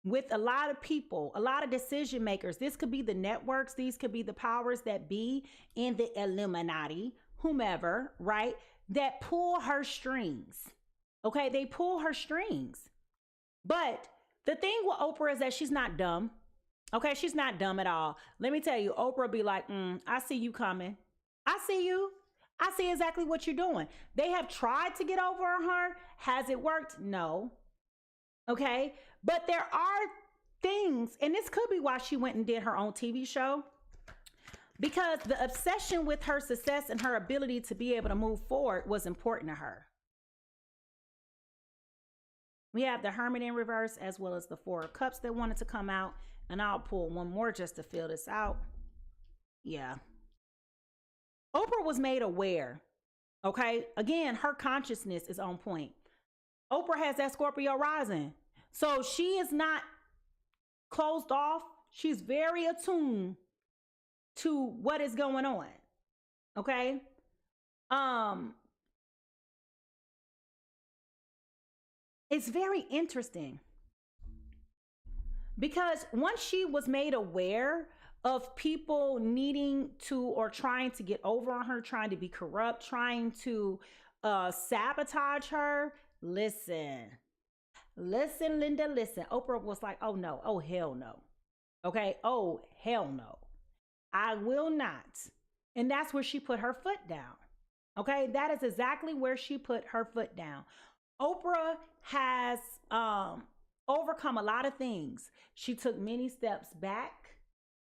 with a lot of people, a lot of decision makers. This could be the networks. These could be the powers that be in the Illuminati, whomever, right? That pull her strings. Okay, they pull her strings. But the thing with Oprah is that she's not dumb. Okay, she's not dumb at all. Let me tell you, Oprah be like, I see you coming. I see you. I see exactly what you're doing. They have tried to get over on her. Has it worked? No. Okay, but there are things, and this could be why she went and did her own TV show, because the obsession with her success and her ability to be able to move forward was important to her. We have the Hermit in reverse as well as the Four of Cups that wanted to come out. And I'll pull one more just to fill this out. Yeah. Oprah was made aware. Okay. Again, her consciousness is on point. Oprah has that Scorpio rising. So she is not closed off. She's very attuned to what is going on. Okay. It's very interesting because once she was made aware of people needing to or trying to get over on her, trying to be corrupt, trying to sabotage her, listen, Linda, listen. Oprah was like, oh no, oh hell no. Okay, oh hell no. I will not. And that's where she put her foot down. Okay, that is exactly where she put her foot down. Oprah has overcome a lot of things. She took many steps back.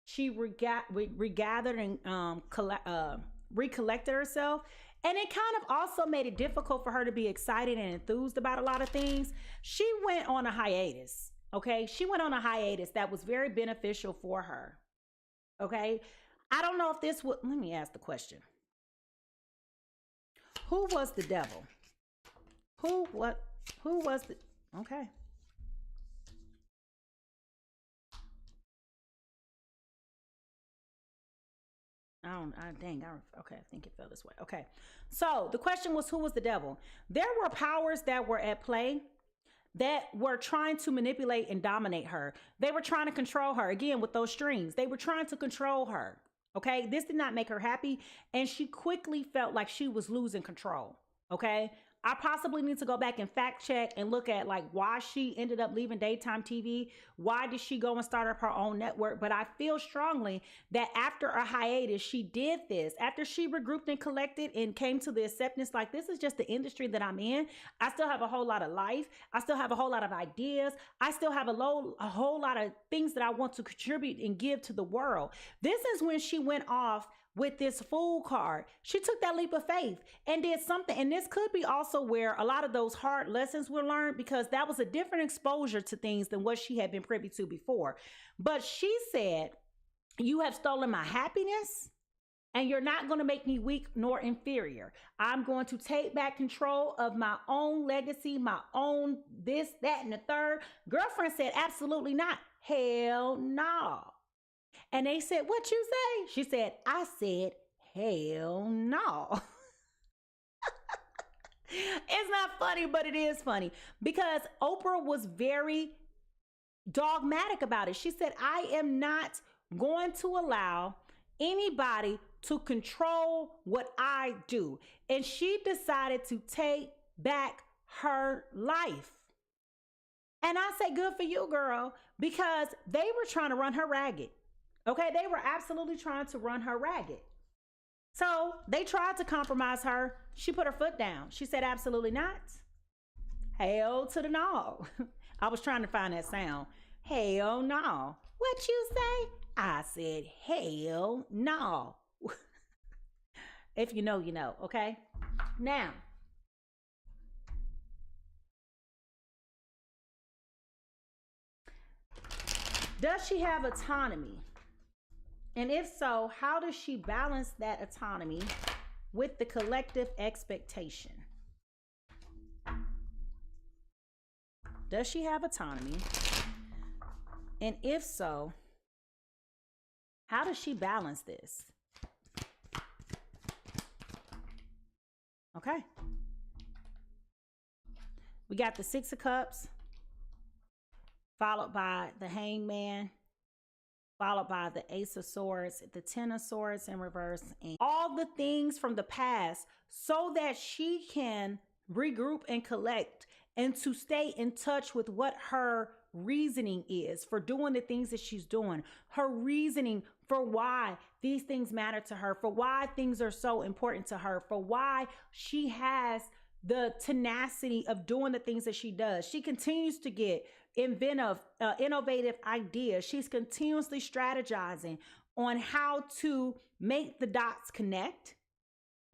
She regathered and recollected herself. And it kind of also made it difficult for her to be excited and enthused about a lot of things. She went on a hiatus. Okay, she went on a hiatus that was very beneficial for her. Okay, I don't know if this would, let me ask the question. Who was the devil? Who was the, okay. Okay, I think it fell this way. Okay, so the question was, who was the devil? There were powers that were at play that were trying to manipulate and dominate her. They were trying to control her, again, with those strings. They were trying to control her, okay? This did not make her happy, and she quickly felt like she was losing control, okay? I possibly need to go back and fact check and look at like why she ended up leaving daytime TV. Why did she go and start up her own network? But I feel strongly that after a hiatus, she did this. After she regrouped and collected and came to the acceptance, like this is just the industry that I'm in. I still have a whole lot of life. I still have a whole lot of ideas. I still have a whole lot of things that I want to contribute and give to the world. This is when she went off with this Fool card. She took that leap of faith and did something. And this could be also where a lot of those hard lessons were learned, because that was a different exposure to things than what she had been privy to before. But she said, you have stolen my happiness and you're not going to make me weak nor inferior. I'm going to take back control of my own legacy, my own this, that, and the third. Girlfriend said, absolutely not. Hell no. And they said, what you say? She said, I said, hell no. It's not funny, but it is funny because Oprah was very dogmatic about it. She said, I am not going to allow anybody to control what I do. And she decided to take back her life. And I say, good for you, girl, because they were trying to run her ragged. Okay, they were absolutely trying to run her ragged. So they tried to compromise her. She put her foot down. She said, absolutely not. Hell to the no. I was trying to find that sound. Hell no. What you say? I said, hell no. If you know, you know, okay? Now, does she have autonomy? And if so, how does she balance that autonomy with the collective expectation? Does she have autonomy? And if so, how does she balance this? Okay. We got the Six of Cups, followed by the Hangman, followed by the Ace of Swords, the Ten of Swords in reverse, and all the things from the past so that she can regroup and collect and to stay in touch with what her reasoning is for doing the things that she's doing, her reasoning for why these things matter to her, for why things are so important to her, for why she has the tenacity of doing the things that she does. She continues to get innovative ideas. She's continuously strategizing on how to make the dots connect.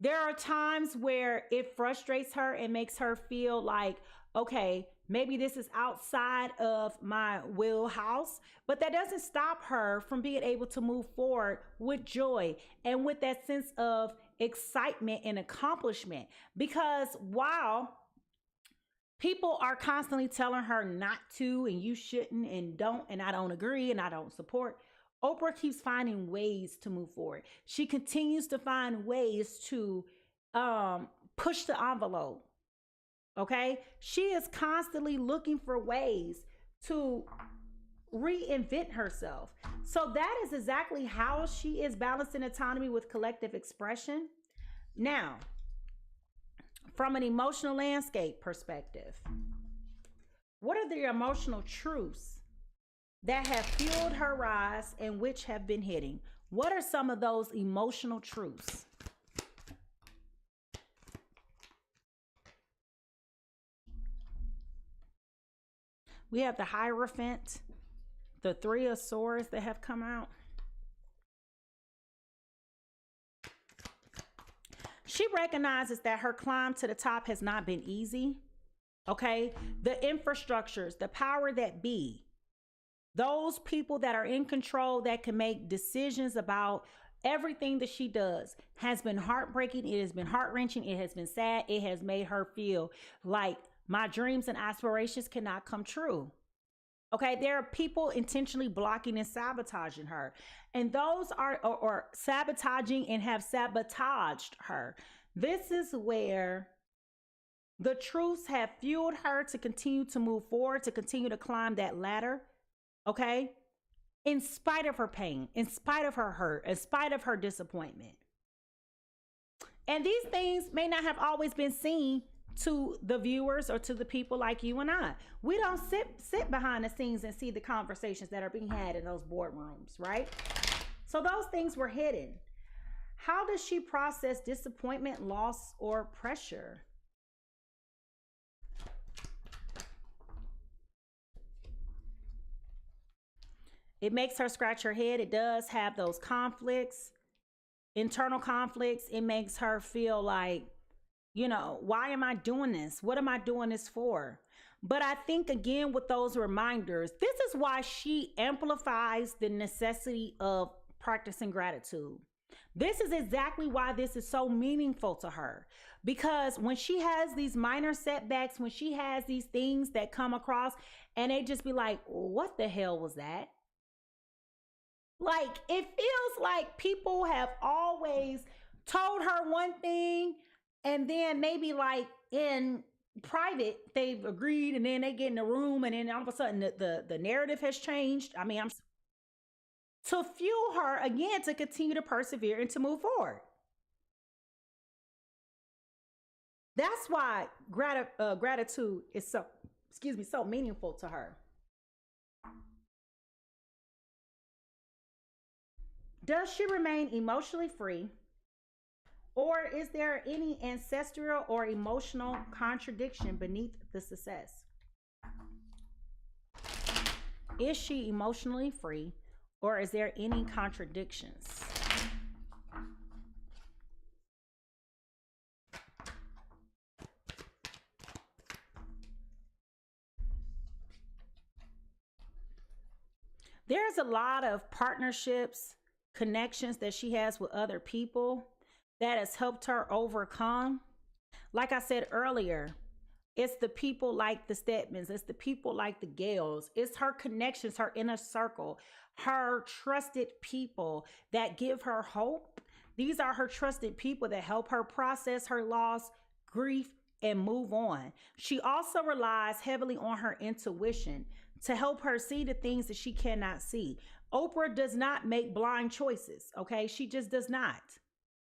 There are times where it frustrates her and makes her feel like, okay, maybe this is outside of my wheelhouse, but that doesn't stop her from being able to move forward with joy and with that sense of excitement and accomplishment. Because while people are constantly telling her not to, and you shouldn't, and don't, and I don't agree, and I don't support, Oprah keeps finding ways to move forward. She continues to find ways to push the envelope. Okay, she is constantly looking for ways to reinvent herself. So that is exactly how she is balancing autonomy with collective expression. Now, from an emotional landscape perspective, what are the emotional truths that have fueled her rise and which have been hitting? What are some of those emotional truths? We have the Hierophant, the Three of Swords that have come out. She recognizes that her climb to the top has not been easy. Okay, the infrastructures, the power that be, those people that are in control that can make decisions about everything that she does has been heartbreaking. It has been heart-wrenching. It has been sad. It has made her feel like my dreams and aspirations cannot come true. Okay, there are people intentionally blocking and sabotaging her. And those are, or sabotaging and have sabotaged her. This is where the truths have fueled her to continue to move forward, to continue to climb that ladder. Okay, in spite of her pain, in spite of her hurt, in spite of her disappointment. And these things may not have always been seen to the viewers or to the people like you and I. We don't sit behind the scenes and see the conversations that are being had in those boardrooms, right? So those things were hidden. How does she process disappointment, loss, or pressure? It makes her scratch her head. It does have those conflicts, internal conflicts. It makes her feel like, you know, why am I doing this? What am I doing this for? But I think, again, with those reminders, this is why she amplifies the necessity of practicing gratitude. This is exactly why this is so meaningful to her. Because when she has these minor setbacks, when she has these things that come across and they just be like, what the hell was that? Like, it feels like people have always told her one thing, and then maybe like in private, they've agreed, and then they get in the room, and then all of a sudden the narrative has changed. I mean, to fuel her again to continue to persevere and to move forward. That's why gratitude is so meaningful to her. Does she remain emotionally free? Or is there any ancestral or emotional contradiction beneath the success? Is she emotionally free? Or is there any contradictions? There's a lot of partnerships, connections that she has with other people that has helped her overcome. Like I said earlier, it's the people like the Stedmans, it's the people like the Gales, it's her connections, her inner circle, her trusted people that give her hope. These are her trusted people that help her process her loss, grief, and move on. She also relies heavily on her intuition to help her see the things that she cannot see. Oprah does not make blind choices, okay? She just does not.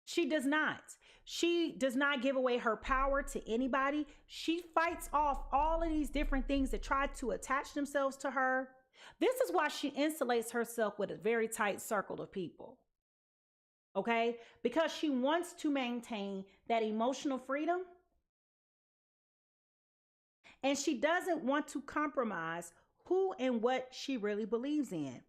She does not. She does not give away her power to anybody. She fights off all of these different things that try to attach themselves to her. This is why she insulates herself with a very tight circle of people, okay? Because she wants to maintain that emotional freedom, and she doesn't want to compromise who and what she really believes in.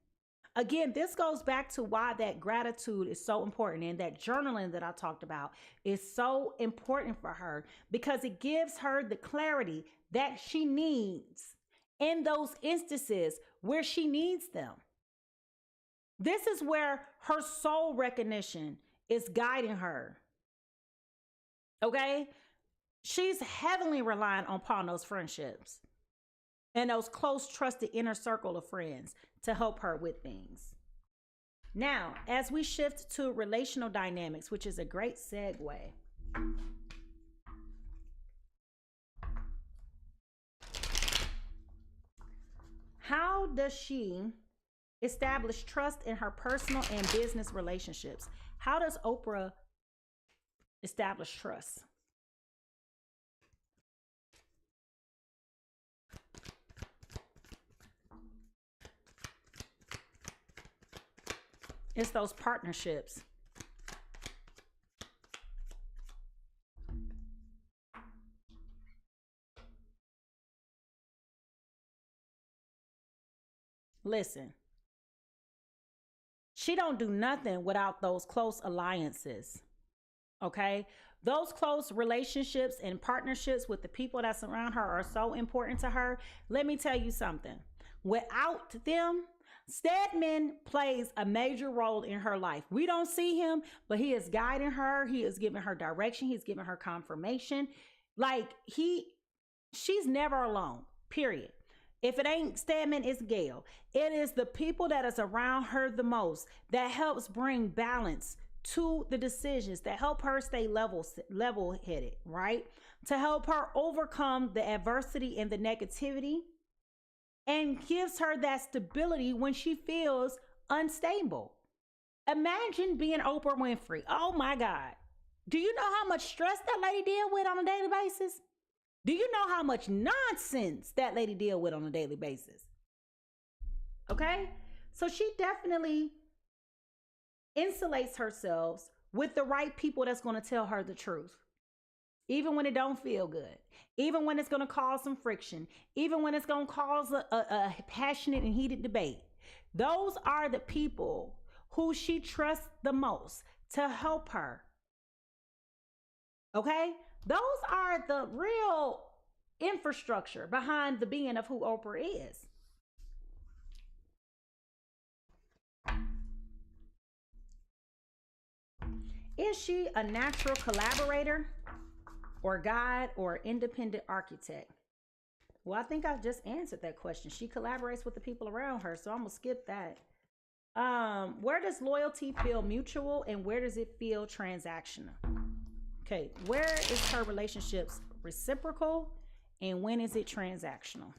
Again, this goes back to why that gratitude is so important, and that journaling that I talked about is so important for her, because it gives her the clarity that she needs in those instances where she needs them. This is where her soul recognition is guiding her. Okay? She's heavily relying upon those friendships and those close, trusted inner circle of friends to help her with things. Now, as we shift to relational dynamics, which is a great segue. How does she establish trust in her personal and business relationships? How does Oprah establish trust? It's those partnerships. Listen, she don't do nothing without those close alliances, okay? Those close relationships and partnerships with the people that surround her are so important to her. Let me tell you something. Without them, Stedman plays a major role in her life. We don't see him, but he is guiding her. He is giving her direction. He's giving her confirmation. Like she's never alone, period. If it ain't Stedman, it's Gail. It is the people that is around her the most that helps bring balance to the decisions, that help her stay level-headed, right? To help her overcome the adversity and the negativity, and gives her that stability when she feels unstable. Imagine being Oprah Winfrey. Oh my God. Do you know how much stress that lady deal with on a daily basis? Do you know how much nonsense that lady deal with on a daily basis? Okay? So she definitely insulates herself with the right people that's going to tell her the truth. Even when it don't feel good, even when it's going to cause some friction, even when it's going to cause a passionate and heated debate. Those are the people who she trusts the most to help her. Okay? Those are the real infrastructure behind the being of who Oprah is. Is she a natural collaborator, or guide, or independent architect? Well, I think I just answered that question. She collaborates with the people around her, so I'm gonna skip that. Where does loyalty feel mutual, and where does it feel transactional? Okay, where is her relationships reciprocal, and when is it transactional?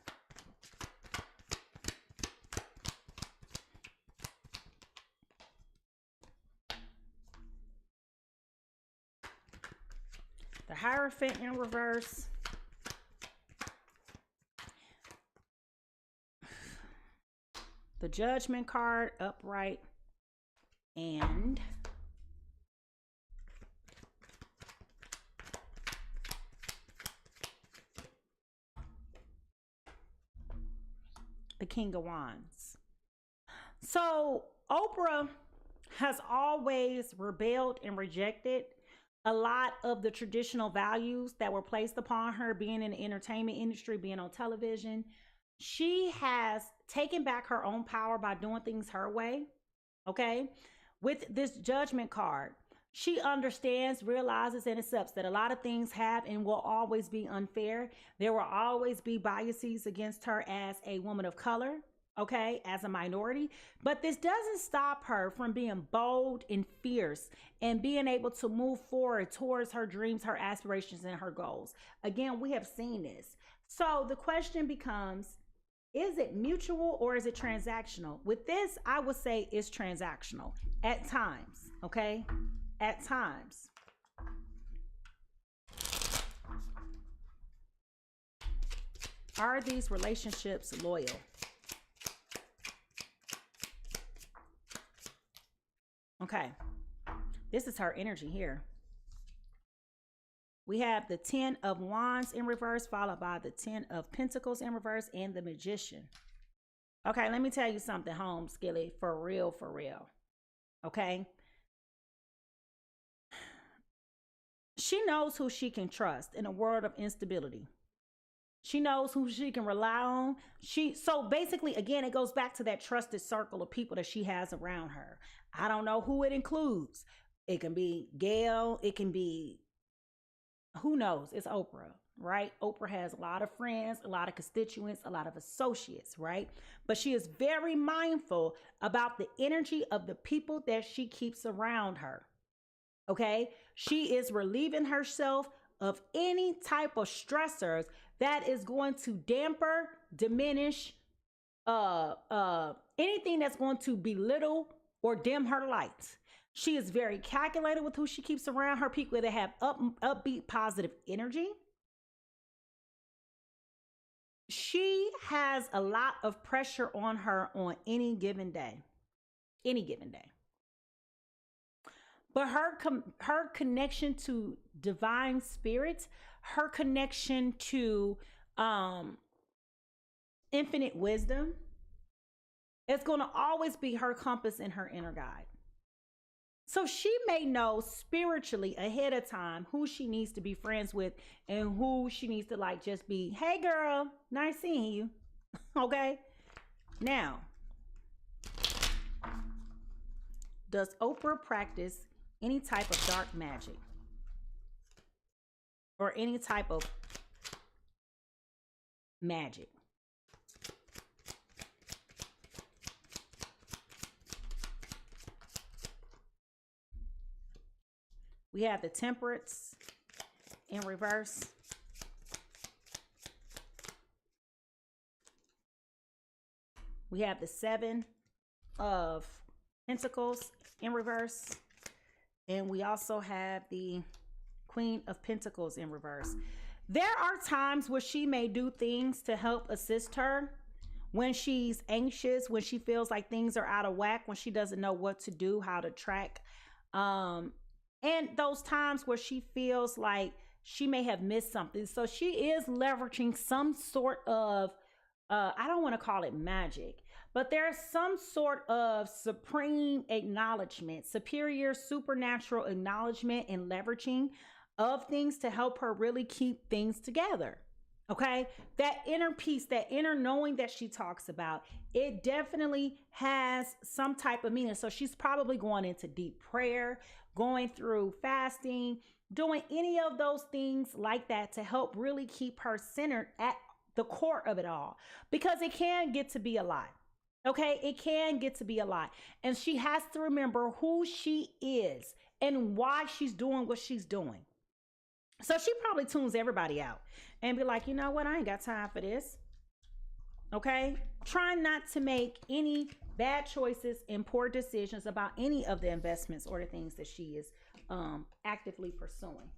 The Hierophant in reverse. The Judgment card upright. and the King of Wands. So Oprah has always rebelled and rejected a lot of the traditional values that were placed upon her, being in the entertainment industry, being on television. She has taken back her own power by doing things her way. Okay. With this Judgment card, she understands, realizes, and accepts that a lot of things have and will always be unfair. There will always be biases against her as a woman of color, okay, as a minority. But this doesn't stop her from being bold and fierce and being able to move forward towards her dreams, her aspirations, and her goals. Again, we have seen this. So the question becomes, is it mutual or is it transactional? With this, I would say it's transactional at times, okay? At times. Are these relationships loyal? Okay. This is her energy here. We have the 10 of Wands in reverse, followed by the 10 of Pentacles in reverse, and the Magician. Okay, let me tell you something, home Skilly, for real, for real. Okay? She knows who she can trust in a world of instability. She knows who she can rely on. So basically, again, it goes back to that trusted circle of people that she has around her. I don't know who it includes. It can be Gail. It can be, who knows? It's Oprah, right? Oprah has a lot of friends, a lot of constituents, a lot of associates, right? But she is very mindful about the energy of the people that she keeps around her. Okay? She is relieving herself of any type of stressors that is going to damper, diminish, anything that's going to belittle or dim her light. She is very calculated with who she keeps around her, people that have upbeat, positive energy. She has a lot of pressure on her on any given day. Any given day. But her connection to divine spirits, her connection to infinite wisdom, it's going to always be her compass and her inner guide. So she may know spiritually ahead of time who she needs to be friends with and who she needs to like just be, hey girl, nice seeing you. Okay. Now, does Oprah practice any type of dark magic or any type of magic? We have the Temperance in reverse. We have the 7 of Pentacles in reverse. And we also have the Queen of Pentacles in reverse. There are times where she may do things to help assist her when she's anxious, when she feels like things are out of whack, when she doesn't know what to do, how to track. And those times where she feels like she may have missed something. So she is leveraging some sort of, I don't want to call it magic, but there's some sort of supreme acknowledgement, superior supernatural acknowledgement and leveraging of things to help her really keep things together. Okay. That inner peace, that inner knowing that she talks about, it definitely has some type of meaning. So she's probably going into deep prayer, going through fasting, doing any of those things like that to help really keep her centered at the core of it all, because it can get to be a lot. Okay. It can get to be a lot. And she has to remember who she is and why she's doing what she's doing. So she probably tunes everybody out and be like, you know what? I ain't got time for this. Okay. Trying not to make any bad choices and poor decisions about any of the investments or the things that she is actively pursuing.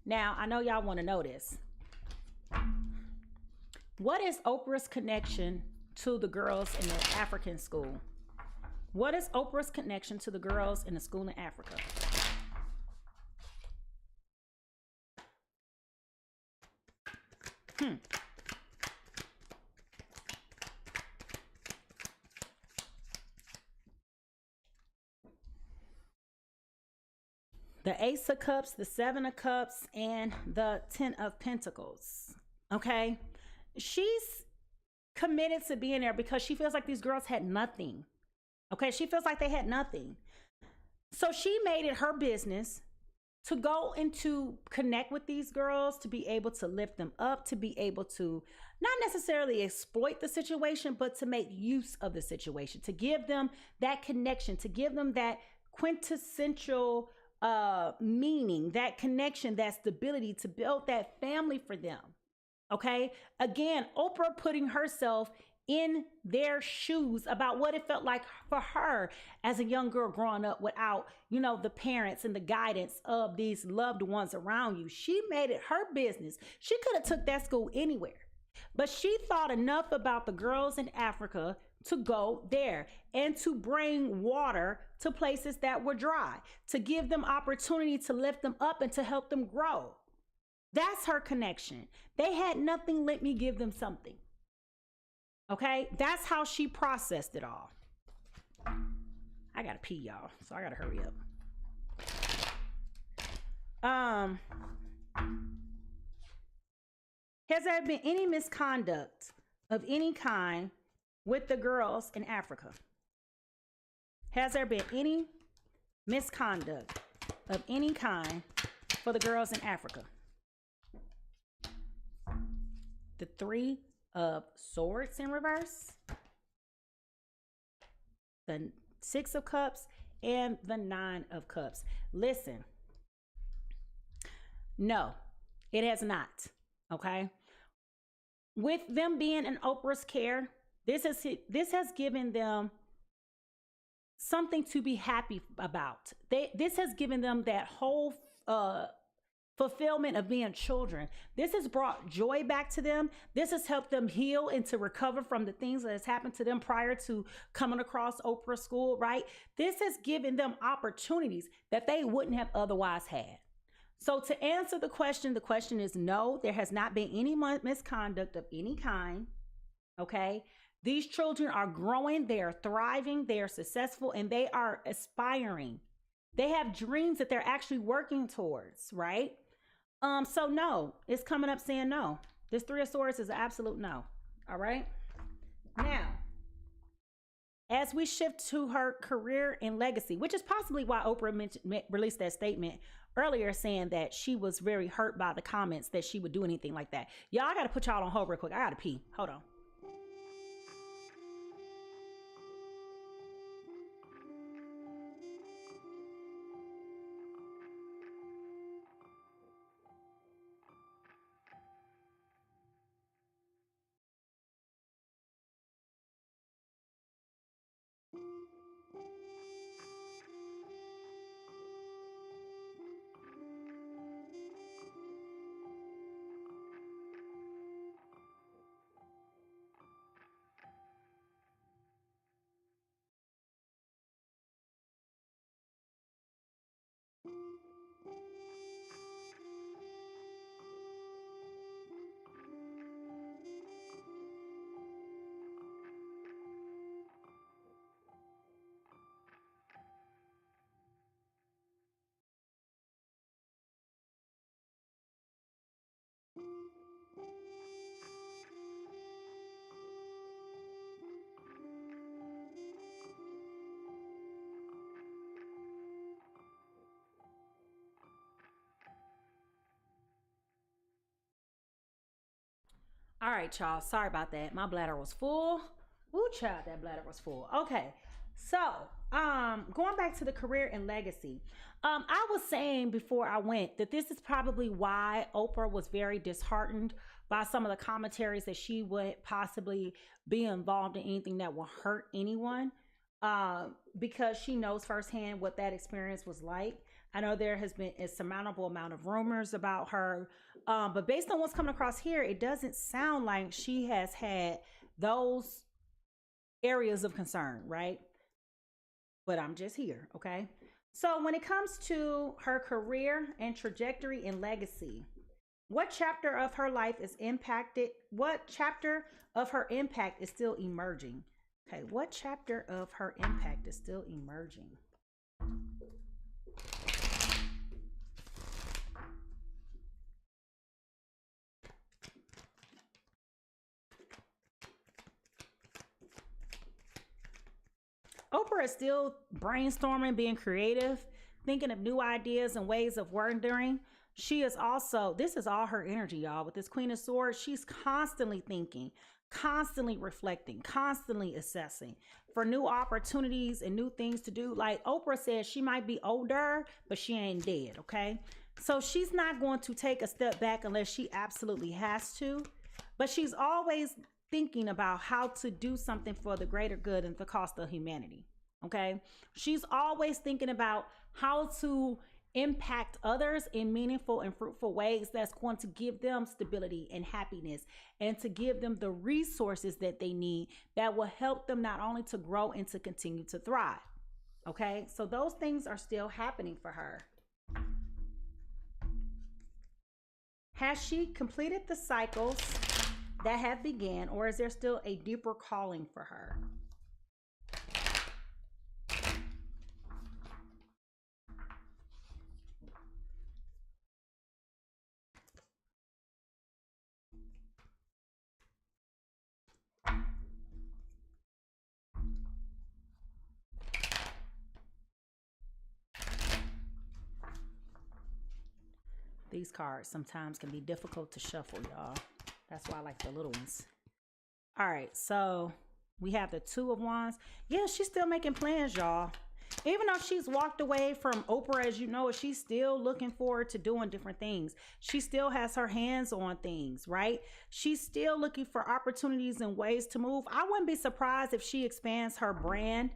Now, I know y'all want to know this. What is Oprah's connection to the girls in the African school? What is Oprah's connection to the girls in the school in Africa? The Ace of Cups, the Seven of Cups, and the Ten of Pentacles. Okay? She's committed to being there because she feels like these girls had nothing. Okay? She feels like they had nothing. So she made it her business to go and to connect with these girls, to be able to lift them up, to be able to not necessarily exploit the situation, but to make use of the situation, to give them that connection, to give them that quintessential meaning, that connection, that stability, to build that family for them. Okay? Again, Oprah putting herself in their shoes about what it felt like for her as a young girl growing up without, you know, the parents and the guidance of these loved ones around you. She made it her business. She could have took that school anywhere, but she thought enough about the girls in Africa to go there and to bring water to places that were dry, to give them opportunity to lift them up and to help them grow. That's her connection. They had nothing, let me give them something. Okay, that's how she processed it all. I gotta pee, y'all, so I gotta hurry up. Has there been any misconduct of any kind with the girls in Africa? Has there been any misconduct of any kind for the girls in Africa? The Three of Swords in reverse, the Six of Cups, and the Nine of Cups. Listen, no, it has not. Okay, with them being in Oprah's care, this has given them something to be happy about. This has given them that whole fulfillment of being children. This has brought joy back to them. This has helped them heal and to recover from the things that has happened to them prior to coming across Oprah school, right? This has given them opportunities that they wouldn't have otherwise had. So to answer the question is no, there has not been any misconduct of any kind, okay? These children are growing, they are thriving, they are successful, and they are aspiring. They have dreams that they're actually working towards, right? So no, it's coming up saying no. This Three of Swords is an absolute no. All right. Now, as we shift to her career and legacy, which is possibly why Oprah released that statement earlier saying that she was very hurt by the comments that she would do anything like that. Y'all, I got to put y'all on hold real quick. I got to pee. Hold on. All right, y'all. Sorry about that. My bladder was full. Ooh, child, that bladder was full. Okay. So, going back to the career and legacy. I was saying before I went that this is probably why Oprah was very disheartened by some of the commentaries that she would possibly be involved in anything that will hurt anyone. Because she knows firsthand what that experience was like. I know there has been a surmountable amount of rumors about her, but based on what's coming across here, it doesn't sound like she has had those areas of concern, right? But I'm just here, okay? So when it comes to her career and trajectory and legacy, what chapter of her life is impacted? What chapter of her impact is still emerging? Okay, what chapter of her impact is still emerging? Oprah is still brainstorming, being creative, thinking of new ideas and ways of wondering. She is also, this is all her energy, y'all. With this Queen of Swords, she's constantly thinking, constantly reflecting, constantly assessing for new opportunities and new things to do. Like Oprah said, she might be older, but she ain't dead, okay? So she's not going to take a step back unless she absolutely has to. But she's always thinking about how to do something for the greater good and the cost of humanity. Okay. She's always thinking about how to impact others in meaningful and fruitful ways that's going to give them stability and happiness, and to give them the resources that they need that will help them not only to grow and to continue to thrive. Okay. So those things are still happening for her. Has she completed the cycles that have began, or is there still a deeper calling for her? These cards sometimes can be difficult to shuffle, y'all. That's why I like the little ones. All right, so we have the Two of Wands. Yeah, she's still making plans, y'all. Even though she's walked away from Oprah, as you know, she's still looking forward to doing different things. She still has her hands on things, right? She's still looking for opportunities and ways to move. I wouldn't be surprised if she expands her brand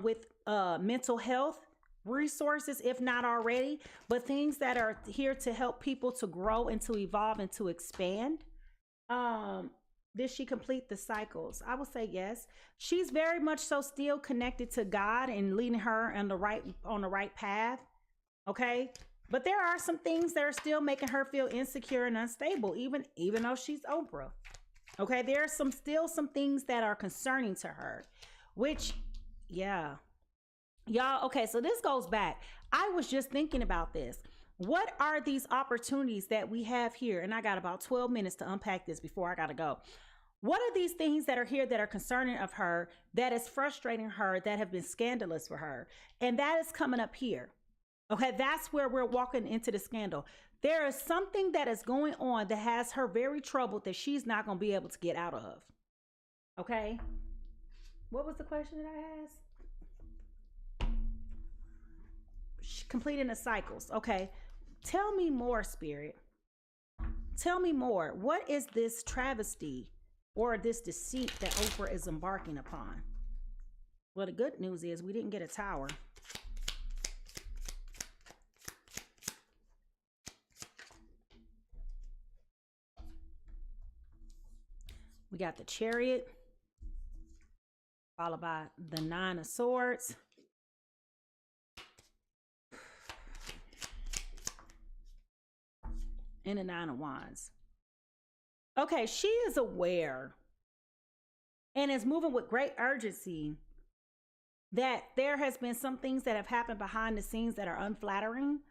with mental health resources, if not already, but things that are here to help people to grow and to evolve and to expand. Did she complete the cycles? I would say yes. She's very much so still connected to God and leading her on the right path. Okay. But there are some things that are still making her feel insecure and unstable, even though she's Oprah. Okay. There are still some things that are concerning to her, which, yeah. Y'all, okay, so this goes back. I was just thinking about this. What are these opportunities that we have here? And I got about 12 minutes to unpack this before I got to go. What are these things that are here that are concerning of her, that is frustrating her, that have been scandalous for her? And that is coming up here. Okay, that's where we're walking into the scandal. There is something that is going on that has her very troubled that she's not going to be able to get out of. Okay. What was the question that I asked? Completing the cycles. Okay. Tell me more, Spirit. Tell me more. What is this travesty or this deceit that Oprah is embarking upon? Well, the good news is we didn't get a tower. We got the Chariot, followed by the Nine of Swords. And the Nine of Wands. Okay, she is aware and is moving with great urgency that there has been some things that have happened behind the scenes that are unflattering.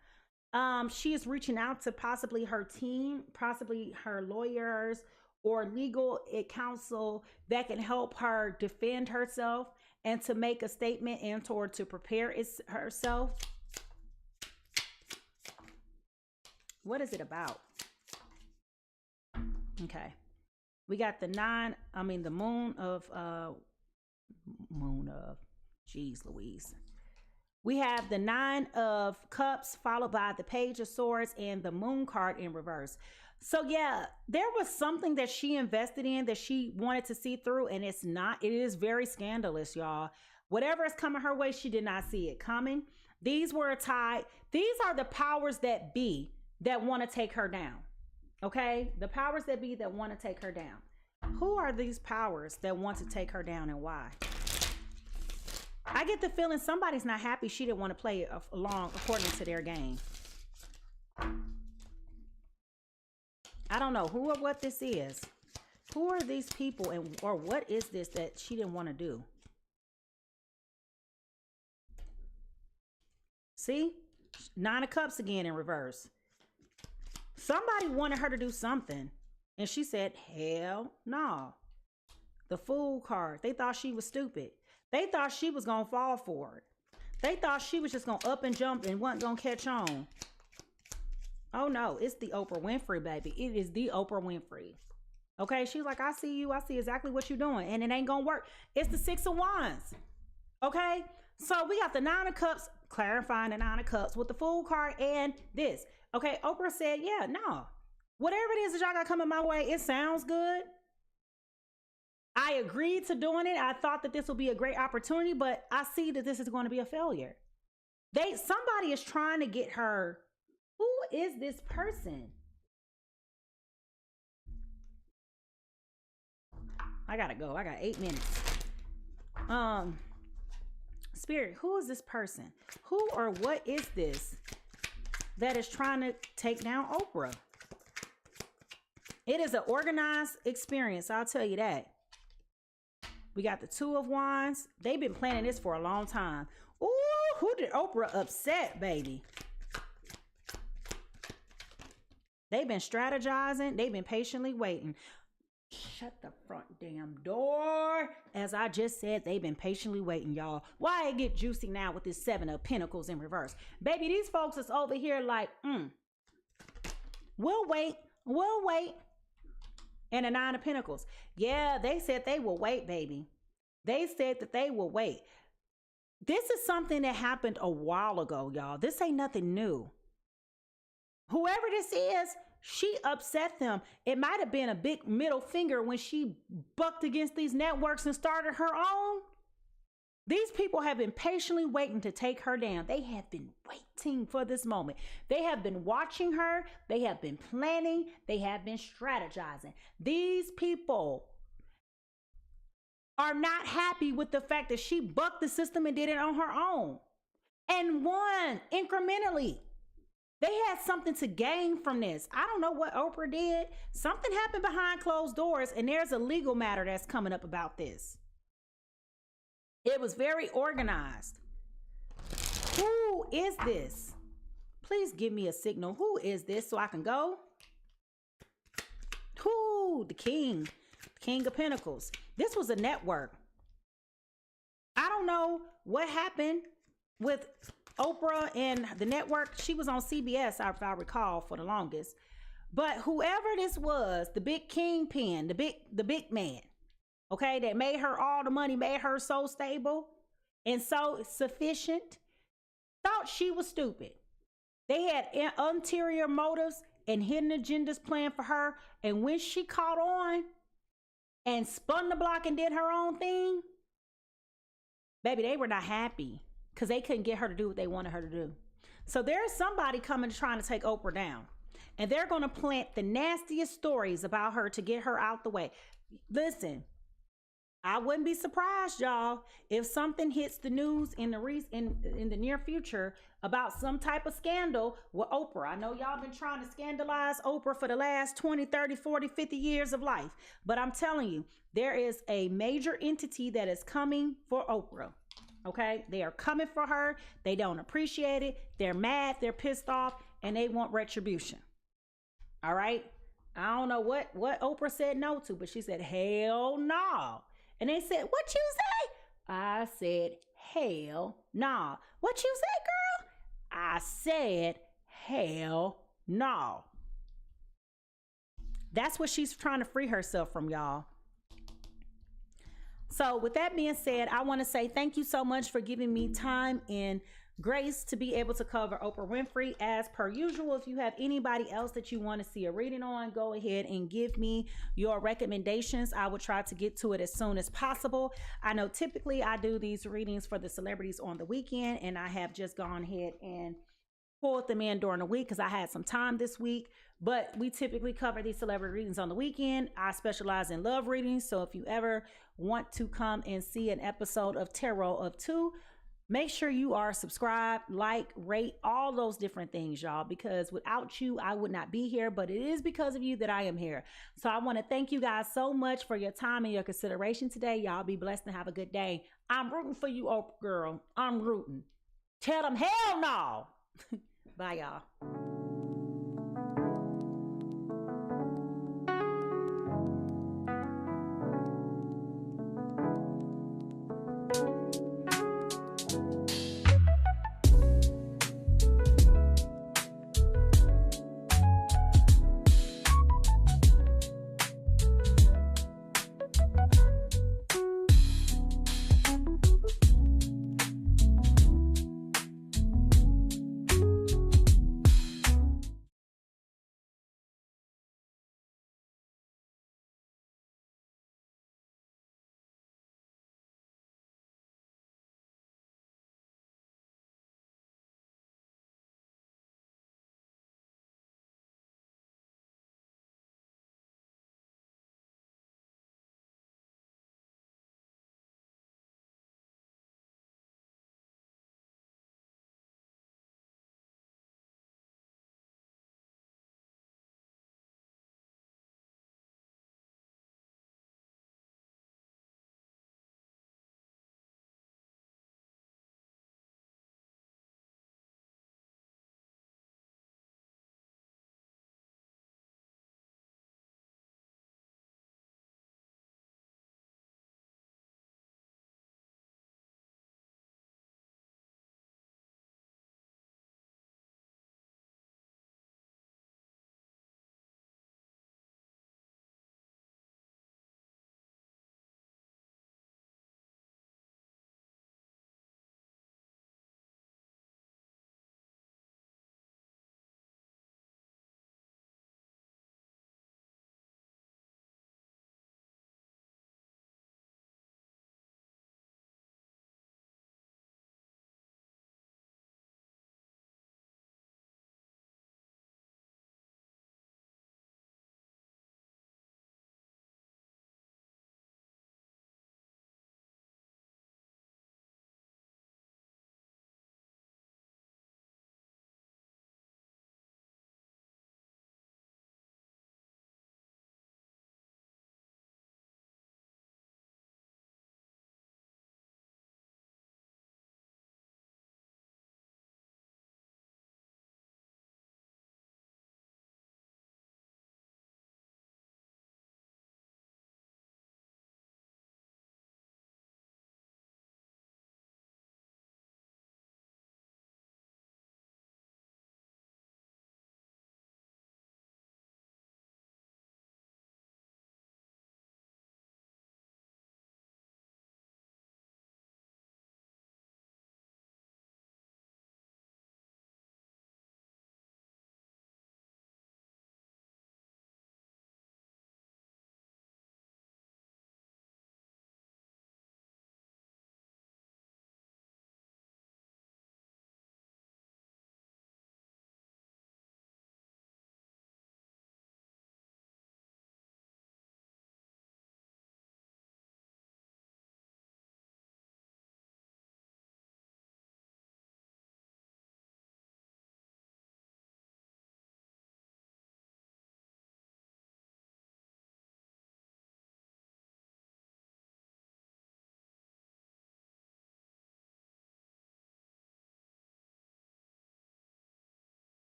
She is reaching out to possibly her team, possibly her lawyers or legal counsel that can help her defend herself and to make a statement and to prepare herself. What is it about? Okay. We got the moon of, geez Louise. We have the Nine of Cups followed by the Page of Swords and the Moon card in reverse. So yeah, there was something that she invested in that she wanted to see through, and it is very scandalous, y'all. Whatever is coming her way, she did not see it coming. These were tied. These are the powers that be that want to take her down. Okay? The powers that be that want to take her down. Who are these powers that want to take her down and why? I get the feeling somebody's not happy she didn't want to play along according to their game. I don't know who or what this is. Who are these people or what is this that she didn't want to do? See? Nine of Cups again in reverse. Somebody wanted her to do something. And she said, hell no. The Fool card. They thought she was stupid. They thought she was going to fall for it. They thought she was just going to up and jump and wasn't going to catch on. Oh no, it's the Oprah Winfrey, baby. It is the Oprah Winfrey. Okay, she's like, I see you. I see exactly what you're doing. And it ain't going to work. It's the Six of Wands. Okay, so we got the Nine of Cups, clarifying the Nine of Cups with the Fool card and this. Okay, Oprah said, yeah, no. Whatever it is that y'all got coming my way, it sounds good. I agreed to doing it. I thought that this would be a great opportunity, but I see that this is going to be a failure. Somebody is trying to get her. Who is this person? I gotta go. I got 8 minutes. Spirit, who is this person? Who or what is this that is trying to take down Oprah? It is an organized experience, I'll tell you that. We got the Two of Wands. They've been planning this for a long time. Ooh, who did Oprah upset, baby? They've been strategizing. They've been patiently waiting. Shut the front damn door. As I just said, they've been patiently waiting, y'all. Why it get juicy now with this Seven of Pentacles in reverse? Baby, these folks is over here like, we'll wait. We'll wait. And a Nine of Pentacles. Yeah, they said they will wait, baby. They said that they will wait. This is something that happened a while ago, y'all. This ain't nothing new. Whoever this is, she upset them. It might have been a big middle finger when she bucked against these networks and started her own. These people have been patiently waiting to take her down. They have been waiting for this moment. They have been watching her. They have been planning. They have been strategizing. These people are not happy with the fact that she bucked the system and did it on her own and won incrementally. They had something to gain from this. I don't know what Oprah did. Something happened behind closed doors, and there's a legal matter that's coming up about this. It was very organized. Who is this? Please give me a signal. Who is this so I can go? Who? The King. King of Pentacles. This was a network. I don't know what happened with Oprah and the network. She was on CBS, if I recall, for the longest. But whoever this was, the big kingpin, the big man, okay, that made her all the money, made her so stable and so sufficient, thought she was stupid. They had ulterior motives and hidden agendas planned for her. And when she caught on and spun the block and did her own thing, baby, they were not happy because they couldn't get her to do what they wanted her to do. So there's somebody coming trying to take Oprah down. And they're going to plant the nastiest stories about her to get her out the way. Listen, I wouldn't be surprised, y'all, if something hits the news in the near future about some type of scandal with Oprah. I know y'all been trying to scandalize Oprah for the last 20, 30, 40, 50 years of life. But I'm telling you, there is a major entity that is coming for Oprah. Okay? They are coming for her. They don't appreciate it. They're mad. They're pissed off. And they want retribution. All right? I don't know what Oprah said no to, but she said, hell no. And they said, what you say? I said, hell no. What you say, girl? I said, hell no. That's what she's trying to free herself from, y'all. So with that being said, I want to say thank you so much for giving me time and grace to be able to cover Oprah Winfrey. As per usual, if you have anybody else that you want to see a reading on, go ahead and give me your recommendations. I will try to get to it as soon as possible. I know typically I do these readings for the celebrities on the weekend, and I have just gone ahead and pulled them in during the week because I had some time this week. But we typically cover these celebrity readings on the weekend. I specialize in love readings. So if you ever want to come and see an episode of Tarot of Two, make sure you are subscribed, like, rate, all those different things, y'all, because without you, I would not be here, but it is because of you that I am here. So I want to thank you guys so much for your time and your consideration today. Y'all be blessed and have a good day. I'm rooting for you, Oprah girl. I'm rooting. Tell them hell no. Bye, y'all.